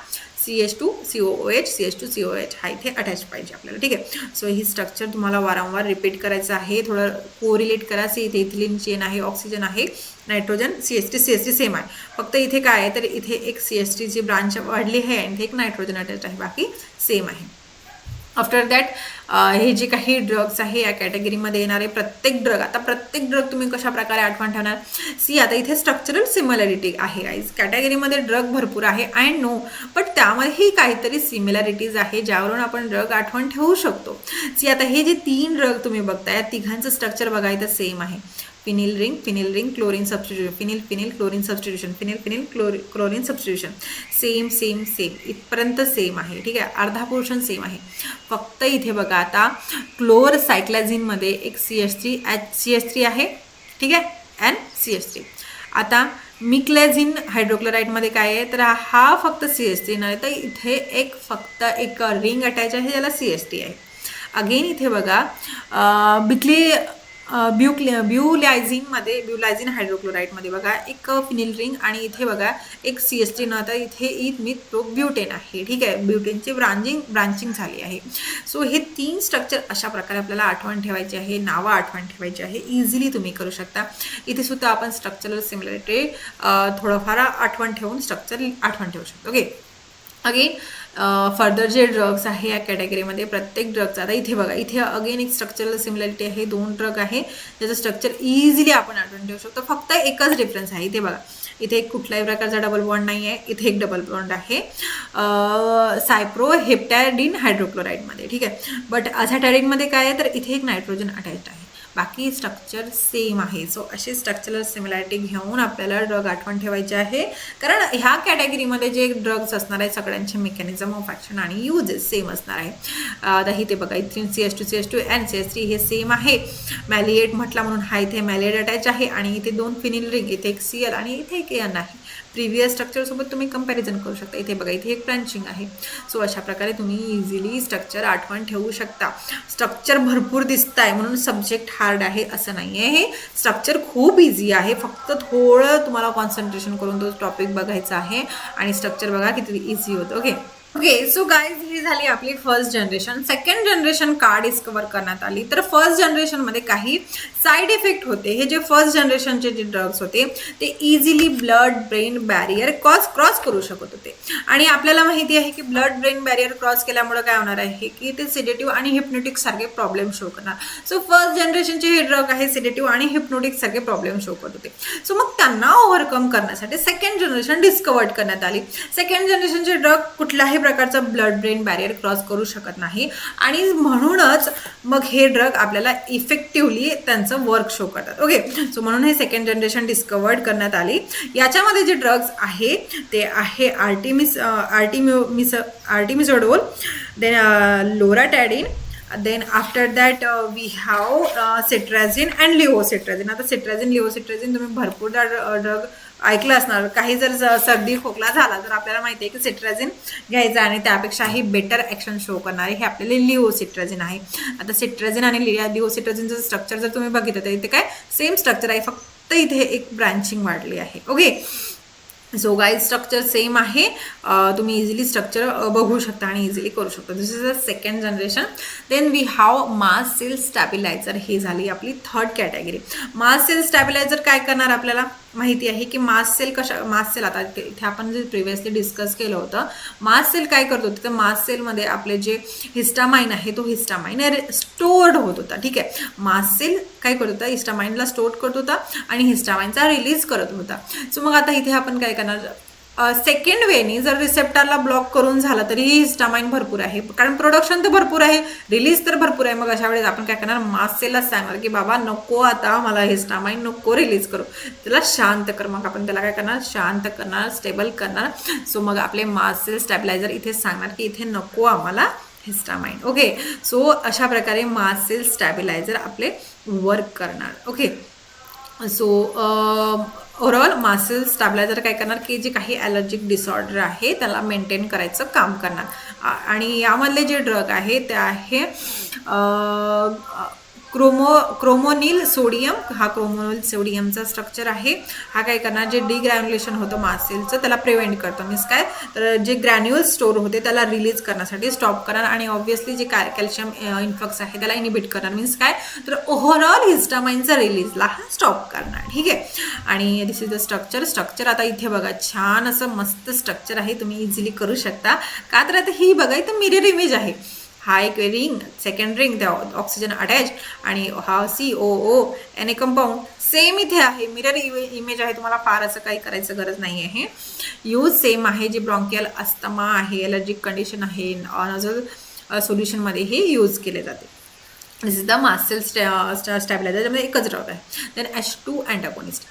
CH2COOH CH2COH हा इथे अटॅच पाहिजे आपल्याला. ठीक आहे, सो ही स्ट्रक्चर तुम्हाला वारंवार रिपीट करायचं आहे. थोडं कोरिलेट करा. इथे इथिलीन चेन आहे, ऑक्सिजन आहे, नायट्रोजन CH3 सेम आहे. फक्त इथे काय आहे तर इथे एक CH3 ची ब्रांच वाढली आहे आणि इथे एक नायट्रोजन अटॅच आहे, बाकी सेम आहे. आफ्टर दॅट हे जे काही ड्रग्स आहे या कॅटेगरीमध्ये येणारे प्रत्येक ड्रग. आता प्रत्येक ड्रग तुम्ही कशा प्रकारे आठवण ठेवणार. आता इथे स्ट्रक्चरल सिमिलॅरिटी आहे गाईज. कॅटेगरीमध्ये ड्रग भरपूर आहे आय नो, बट त्यामध्येही काहीतरी सिमिलॅरिटीज आहे ज्यावरून आपण ड्रग आठवण ठेवू शकतो. आता हे जे 3 ड्रग तुम्ही बघताय या तिघांचं स्ट्रक्चर बघा इथं सेम आहे. Phenyl ring chlorine substitution, phenyl chlorine substitution, phenyl chlorine substitution, same इथपर्यंत सेम आहे. ठीक आहे, अर्धा पोर्शन सेम आहे. फक्त इथे बघा आता क्लोर सायक्लाझिनमध्ये एक CH3 आहे. ठीक आहे, and CH3. आता मिक्लेझिन हायड्रोक्लोराईडमध्ये काय आहे तर हा फक्त CH3 नाही तर इथे एक फक्त एक रिंग अटॅच आहे ज्याला CH3 आहे. अगेन इथे बघा ब्युलायझिन हायड्रोक्लोराईडमध्ये बघा एक फिनिल रिंग आणि इथे बघा एक CH3 न तर इथे ब्युटेन आहे. ठीक आहे, ब्युटेनची ब्रांचिंग झाली आहे. सो हे 3 स्ट्रक्चर अशा प्रकारे आपल्याला आठवण ठेवायची आहे, नावं आठवण ठेवायची आहे. इझिली तुम्ही करू शकता. इथे सुद्धा आपण स्ट्रक्चरल सिमिलरिटी थोडंफार आठवण ठेवून स्ट्रक्चर आठवण ठेवू शकतो. ओके, अगेन फर्दर जे ड्रग्स आहे या कॅटेगरीमध्ये प्रत्येक ड्रगचा. आता इथे बघा इथे अगेन एक स्ट्रक्चरल सिमिलरिटी आहे. 2 ड्रग आहे ज्याचं स्ट्रक्चर इझिली आपण आठवण ठेवू शकतो. फक्त एकच डिफरन्स आहे. इथे बघा इथे कुठल्याही प्रकारचा डबल बॉन्ड नाही आहे, इथे एक डबल बॉन्ड आहे सायप्रोहेप्टॅडिन हायड्रोक्लोराईडमध्ये. ठीक आहे, बट अझॅटॅडिनमध्ये काय आहे तर इथे एक नायट्रोजन अटॅच्ड आहे, बाकी स्ट्रक्चर सेम आहे. सो अशी स्ट्रक्चरल सिमिलॅरिटी घेऊन आपल्याला ड्रग आठवण ठेवायचे आहे, कारण ह्या कॅटेगरीमध्ये जे ड्रग्स असणार आहे सगळ्यांचे मेकॅनिझम ऑफ ॲक्शन आणि युजेस सेम असणार आहे. आता इथे बघा इथे CH2 and CH3 हे सेम आहे. मॅलिएट म्हटला म्हणून हा इथे मॅलिएट अटॅच आहे आणि इथे 2 फिनिल रिंग, इथे एक Cl आणि इथे एक N आहे. प्रिव्हियस स्ट्रक्चरसोबत तुम्ही कंपॅरिझन करू शकता. इथे बघा इथे एक ब्रांचिंग आहे. सो अशा प्रकारे तुम्ही इझिली स्ट्रक्चर आठवण ठेवू शकता. स्ट्रक्चर भरपूर दिसत आहे म्हणून सब्जेक्ट हार्ड आहे असं नाही आहे. हे स्ट्रक्चर खूप इझी आहे, फक्त थोडं तुम्हाला कॉन्सन्ट्रेशन करून तो टॉपिक बघायचा आहे आणि स्ट्रक्चर बघा किती इझी होतं. ओके, सो गाईज ही झाली आपली फर्स्ट जनरेशन. सेकंड जनरेशन का डिस्कवर करण्यात आली तर फर्स्ट जनरेशनमध्ये काही साईड इफेक्ट होते. हे जे फर्स्ट जनरेशनचे जे ड्रग्स होते ते easily blood brain barrier cross करू शकत होते आणि आपल्याला माहिती आहे की ब्लड ब्रेन बॅरियर क्रॉस केल्यामुळे काय होणार आहे की ते सिडेटिव्ह आणि हिप्नोटिक सारखे प्रॉब्लेम शो करणार. सो फर्स्ट जनरेशनचे हे ड्रग आहे सिडेटिव्ह आणि हिप्नोटिक सारखे प्रॉब्लेम शो करत होते. सो मग त्यांना ओव्हरकम करण्यासाठी सेकंड जनरेशन डिस्कवर्ड करण्यात आली. सेकंड जनरेशनचे ड्रग कुठल्याही प्रकारचा ब्लड ब्रेन बॅरियर क्रॉस करू शकत नाही आणि म्हणूनच मग हे ड्रग आपल्याला इफेक्टिव्हली त्यांचं वर्क शो करतात. ओके, सो म्हणून हे सेकंड जनरेशन डिस्कवर्ड करण्यात आली. याच्यामध्ये जे ड्रग्स आहे ते आहे आर्टिमिझोडोल, then लोराटॅडिन, then after that we have cetrazine and levocetrazine. आता cetrazine levocetrazine तुम्ही भरपूर ड्रग ऐकलं असणार. काही जर सर्दी खोकला झाला तर आपल्याला माहिती आहे की सेट्राझिन घ्यायचं आणि त्यापेक्षाही बेटर ॲक्शन शो करणारे हे आपल्याला लिओसेट्राझिन आहे. आता सेट्राझिन आणि लिओसेट्राझिनचं स्ट्रक्चर जर तुम्ही बघितलं तर इथे काय सेम स्ट्रक्चर आहे, फक्त इथे एक ब्रांचिंग वाढली आहे. Okay, so guys structure same आहे. तुम्ही इझिली स्ट्रक्चर बघू शकता आणि इझिली करू शकता. This is a second generation. Then we have mast cell stabiliser. ही झाली आपली third category. Mast cell stabiliser काय करणार आपल्याला माहिती आहे की मास सेल आता इथे आपण जे प्रिव्हियसली डिस्कस केलं होतं. मास सेल काय करत होतं तर मास सेलमध्ये आपले जे हिस्टामाइन आहे तो हिस्टामाइन स्टोर्ड होत होता. ठीक आहे, मास सेल काय करत होता हिस्टामाइनला स्टोर करत होता आणि हिस्टामाइनचा रिलीज करत होता. सो मग आता इथे आपण काय करणार सेकंड वेनी जर रिसेप्टरला ब्लॉक करून झालं तरीही हिस्टामाइन भरपूर आहे, कारण प्रोडक्शन तर भरपूर आहे, रिलीज तर भरपूर आहे. मग अशा वेळेस आपण काय करणार, मास्ट सेललाच सांगणार की बाबा नको, आता मला हिस्टामाइन नको रिलीज करू, त्याला शांत कर. मग आपण त्याला काय करणार, शांत करणार, स्टेबल करणार. सो मग आपले मास्ट सेल स्टॅबिलायझर इथे सांगणार की इथे नको आम्हाला हिस्टामाइन. ओके, सो अशा प्रकारे मास्ट सेल स्टॅबिलायझर आपले वर्क करणार. Okay, so overall mast cell stabiliser काय करणार की जे काही ॲलर्जिक डिसऑर्डर आहे त्याला मेंटेन करायचं काम करणार. आणि यामधले जे ड्रग आहे ते आहे क्रोमोनिल सोडियम. हा क्रोमोनिल सोडियमचा स्ट्रक्चर आहे. हा काय करणार, जे डिग्रॅन्युलेशन होतं मास्ट सेलचं त्याला प्रिव्हेंट करतो. मीन्स काय, तर जे ग्रॅन्युअल स्टोर होते त्याला रिलीज करण्यासाठी स्टॉप करणार, आणि ऑब्व्हियसली जे कॅल्शियम इन्फ्लक्स आहे त्याला इनिबिट करणार. मीन्स काय, तर ओव्हरऑल हिस्टामाइनचा रिलीजला हा स्टॉप करणार. ठीक आहे, आणि दिस इज द स्ट्रक्चर. आता इथे बघा, छान असं मस्त स्ट्रक्चर आहे, तुम्ही इझिली करू शकता. का तर आता ही बघा, इथं मिरर इमेज आहे. हा एक रिंग, सेकंड रिंग, त्या ऑक्सिजन अटॅच, आणि हा COO N A compound same इथे आहे. मिरर इमेज आहे, तुम्हाला फार असं काही करायचं गरज नाही आहे. यूज सेम आहे. जे ब्रॉन्कियल अस्थमा आहे, एलर्जिक कंडिशन आहे, नॉझल सोल्युशनमध्ये हे यूज केले जाते. This is the mast cell stabiliser, ज्यामध्ये एकच ड्रग आहे. Then H2 antagonist.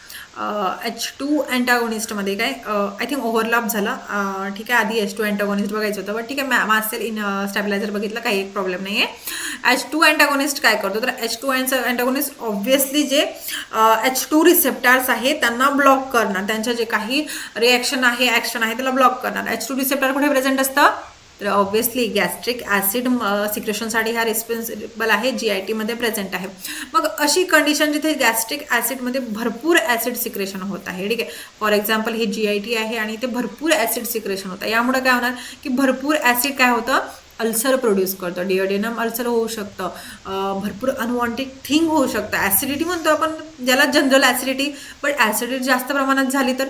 H2 अँटागोनिस्टमध्ये काय, आय थिंक ओव्हरलॅप झाला. ठीक आहे, आधी H2 अँटागोनिस्ट बघायचं होतं, बट ठीक आहे, मास्ट सेल स्टॅबिलायझर बघितलं, काही एक प्रॉब्लेम नाही आहे. H2 अँटागोनिस्ट काय करतो, तर H2 अँटागोनिस्ट ऑब्व्हियसली जे H2 रिसेप्टार्स आहे त्यांना ब्लॉक करणार, त्यांच्या जे काही रिॲक्शन आहे, ॲक्शन आहे त्याला ब्लॉक करणार. H2 रिसेप्टार कुठे प्रेझेंट असतं, तर ऑब्व्हियसली गॅस्ट्रिक ॲसिड सिक्रेशनसाठी हा रिस्पॉन्सिबल आहे, GIT-मध्ये प्रेझेंट आहे. मग अशी कंडिशन जिथे गॅस्ट्रिक ॲसिडमध्ये भरपूर ॲसिड सिक्रेशन होत आहे. ठीक आहे, फॉर एक्झाम्पल हे GIT आहे आणि ते भरपूर ॲसिड सिक्रेशन होतं. यामुळे काय होणार की भरपूर ॲसिड काय होतं, अल्सर प्रोड्यूस करतं. डिओडेनम अल्सर होऊ शकतं, भरपूर अनवॉन्टेड थिंग होऊ शकतं. ॲसिडिटी म्हणतो आपण ज्याला, जनरल ॲसिडिटी, बट ॲसिडिटी जास्त प्रमाणात झाली तर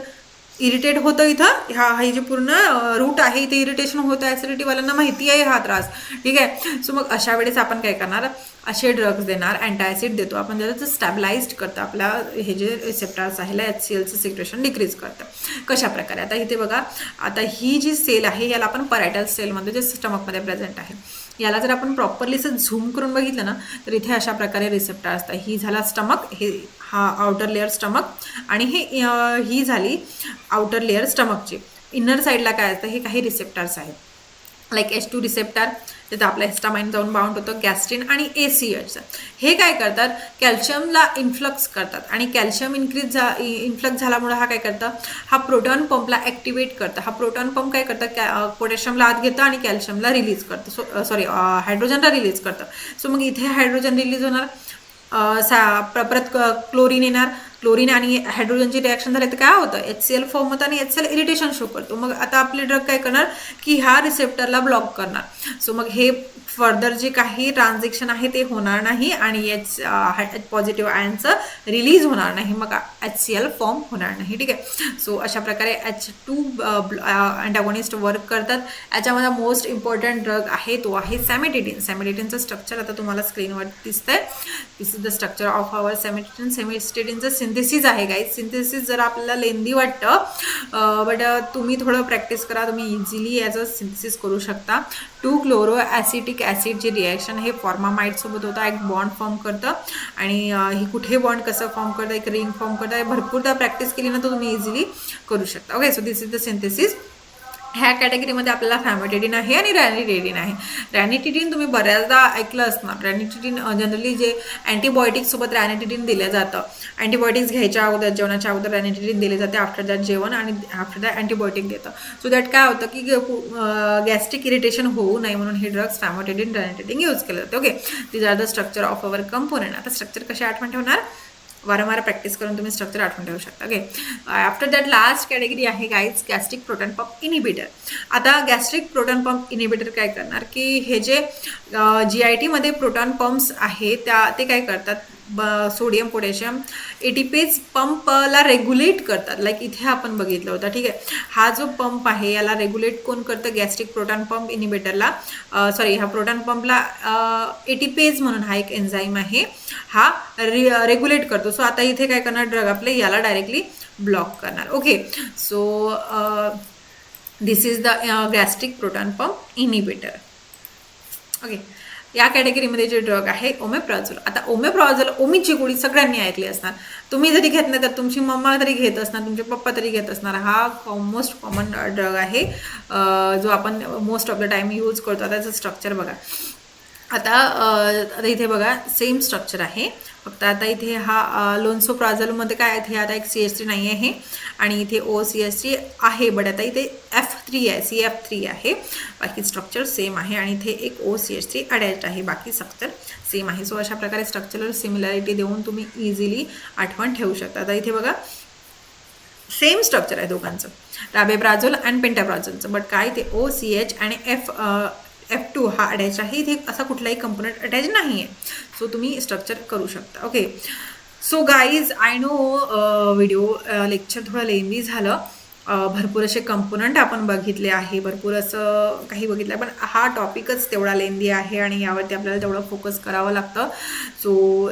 इरिटेट होतं. इथं हे जे पूर्ण रूट आहे इथे इरिटेशन होतं, ॲसिडिटीवाल्यांना माहिती आहे हा त्रास. ठीक आहे, सो मग अशा वेळेस आपण काय करणार, असे ड्रग्स देणार, अँटासिड देतो आपण, ज्याचं स्टॅबिलाइज्ड करतं आपल्या हे जे रिसेप्टर्स आहे, HClचं सिक्रेशन डिक्रीज करतं. कशा प्रकारे, आता इथे बघा, आता ही जी सेल आहे याला आपण परायटल सेल म्हणतो, जे स्टमकमध्ये प्रेझेंट आहे. याला जर आपण प्रॉपरली असं झूम करून बघितलं ना, तर इथे अशा प्रकारे रिसेप्टर असतात. ही झाला स्टमक, हा आउटर लेअर स्टमक, आणि ही झाली आउटर लेअर स्टमकची. इनर साईडला काय असतं, हे काही रिसेप्टर्स आहेत, लाईक H2 रिसेप्टर, तिथं आपल्या हिस्टामाइन जाऊन बाउंड होतं. गॅस्ट्रिन आणि ACH हे काय करतात, कॅल्शियमला इन्फ्लक्स करतात, आणि कॅल्शियम इन्फ्लक्स झाल्यामुळे हा काय करतं, हा प्रोटॉन पंपला ॲक्टिवेट करतं. हा प्रोटॉन पंप काय करतं, पोटॅशियमला आत घेतं आणि कॅल्शियमला रिलीज करतं, हायड्रोजनला रिलीज करतं. सो मग इथे हायड्रोजन रिलीज होणार, परत क्लोरीन येणार, क्लोरीन आणि हायड्रोजनची रिॲक्शन झाली तर काय होतं, HCl फॉर्म होतं आणि HCl इरिटेशन शो करतो. मग आता आपले ड्रग काय करणार की ह्या रिसेप्टरला ब्लॉक करणार. सो मग हे फर्दर जे काही ट्रान्झॅक्शन आहे ते होणार नाही, आणि पॉझिटिव्ह आयनचं रिलीज होणार नाही, मग HCl फॉर्म होणार नाही. ठीक आहे, सो अशा प्रकारे H2 अँटागोनिस्ट वर्क करतात. याच्यामध्ये मोस्ट इम्पॉर्टंट ड्रग आहे तो आहे सॅमिटिडिन. सॅमिटिडिनचं स्ट्रक्चर आता तुम्हाला स्क्रीनवर दिसतंय. This is the structure of our cimetidine. सॅमिटिडिनचं सिंथेसिस आहे गाईज. सिंथेसिस जर आपल्याला लेंदी वाटतं, बट तुम्ही थोडं प्रॅक्टिस करा, तुम्ही इझिली याचं सिंथेसिस करू शकता. 2 क्लोरो ॲसिटिक ॲसिड जे रिॲक्शन हे फॉर्मामाइडसोबत होतं, एक बॉन्ड फॉर्म करतं, आणि ही कुठे बॉन्ड कसं फॉर्म करतं, एक रिंग फॉर्म करतं. भरपूरदा प्रॅक्टिस केली ना तर तुम्ही इझिली करू शकता. Okay, so this is the synthesis. ह्या कॅटेगरीमध्ये आपल्याला फॅमिटिडिन आहे आणि रॅनिटिडिन आहे. रॅनिटिडिन तुम्ही बऱ्याचदा ऐकलं असणार. रॅनिटिडिन जनरली जे अँटीबायोटिक्ससोबत रॅनिटिडिन दिलं जातं. अँटीबायोटिक्स घ्यायच्या अगोदर, जेवणाच्या अगोदर रॅनिटिडिन दिले जाते, आफ्टर दॅट जेवण, आणि आफ्टर दॅट अँटीबायोटिक देतं. सो दॅट काय होतं की गॅस्ट्रिक इरिटेशन होऊ नये म्हणून हे ड्रग्स फॅमिटिडिन, रॅनिटिडिन यूज केले जाते. Okay, these are the structure of our component. आता स्ट्रक्चर कसे आठवण ठेवणार, वारंवार प्रॅक्टिस करून तुम्ही स्ट्रक्चर आठवून ठेवू शकता. Okay, after that last category आहे guys gastric proton pump inhibitor. आता गॅस्ट्रिक प्रोटॉन पंप इनिबिटर काय करणार की हे जे GIT-मध्ये प्रोटॉन पंप्स आहे ते काय करतात, सोडियम पोटॅशियम एटीपेज पंपला रेग्युलेट करतात. लाईक इथे आपण बघितलं होतं. ठीक आहे, हा जो पंप आहे याला रेग्युलेट कोण करतं, गॅस्ट्रिक प्रोटॉन पंप इनिबिटरला, ह्या प्रोटॉन पंपला एटीपेज म्हणून हा एक एन्झाईम आहे, हा रेग्युलेट करतो. सो आता इथे काय करणार ड्रग आपले याला डायरेक्टली ब्लॉक करणार. Okay, so this is the gastric proton pump inhibitor. Okay, या कॅटेगरीमध्ये जे ड्रग आहे ओमेप्राझोल. आता ओमेप्राझोल, ओमीची गोळी सगळ्यांनी ऐकली असणार. तुम्ही जरी घेत नाही तर तुमची मम्मा तरी घेत असणार, तुमचे पप्पा तरी घेत असणार. हा मोस्ट कॉमन ड्रग आहे जो आपण most of the time use करतो. आता त्याचं स्ट्रक्चर बघा. आता इथे बघा सेम स्ट्रक्चर आहे, फक्त आता इथे हा लोन्सोप्राझोलमध्ये काय आहे, आता एक CH3 नाही आहे आणि इथे OCH3 आहे, बट आता इथे F3 आहे, CF3 आहे. बाकी स्ट्रक्चर सेम आहे आणि इथे एक OCH3 अटॅच्ड आहे, बाकी स्ट्रक्चर सेम आहे. सो अशा प्रकारे स्ट्रक्चरल सिमिलॅरिटी देऊन तुम्ही इझिली आठवण ठेवू शकता. आता इथे बघा सेम स्ट्रक्चर आहे दोघांचं, राबेप्राझोल आणि पेंटाप्राझोलचं, बट काय ते OCH आणि F2 हा अटॅच आहे, इथे असा कुठलाही कंपोनंट अटॅच नाही आहे. सो तुम्ही स्ट्रक्चर करू शकता. Okay, so guys I know video lecture थोडं लेंदी झालं. भरपूर असे कंपोनंट आपण बघितले आहे, भरपूर असं काही बघितलं, पण हा टॉपिकच तेवढा लेंदी आहे आणि यावरती आपल्याला तेवढं फोकस करावं लागतं. सो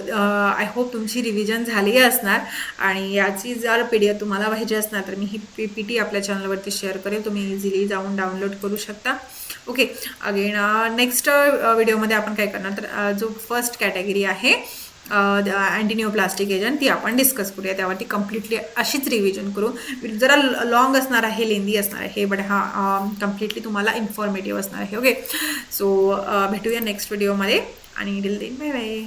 आय होप तुमची रिव्हिजन झाली असणार आणि याची जर PDF तुम्हाला पाहिजे असणार तर मी ही PPT आपल्या चॅनलवरती शेअर करेल, तुम्ही इझिली जाऊन डाउनलोड करू शकता. ओके, अगेन नेक्स्ट व्हिडिओमध्ये आपण काय करणार तर जो फर्स्ट कॅटेगरी आहे अँटीनिओप्लास्टिक एजंट ती आपण डिस्कस करूया. त्यावरती कम्प्लिटली अशीच रिव्हिजन करू. जरा लॉंग असणार आहे, लेंदी असणार आहे, बट हा कम्प्लिटली तुम्हाला इन्फॉर्मेटिव्ह असणार आहे. ओके, सो भेटूया नेक्स्ट व्हिडिओमध्ये आणि टिल देन बाय बाय.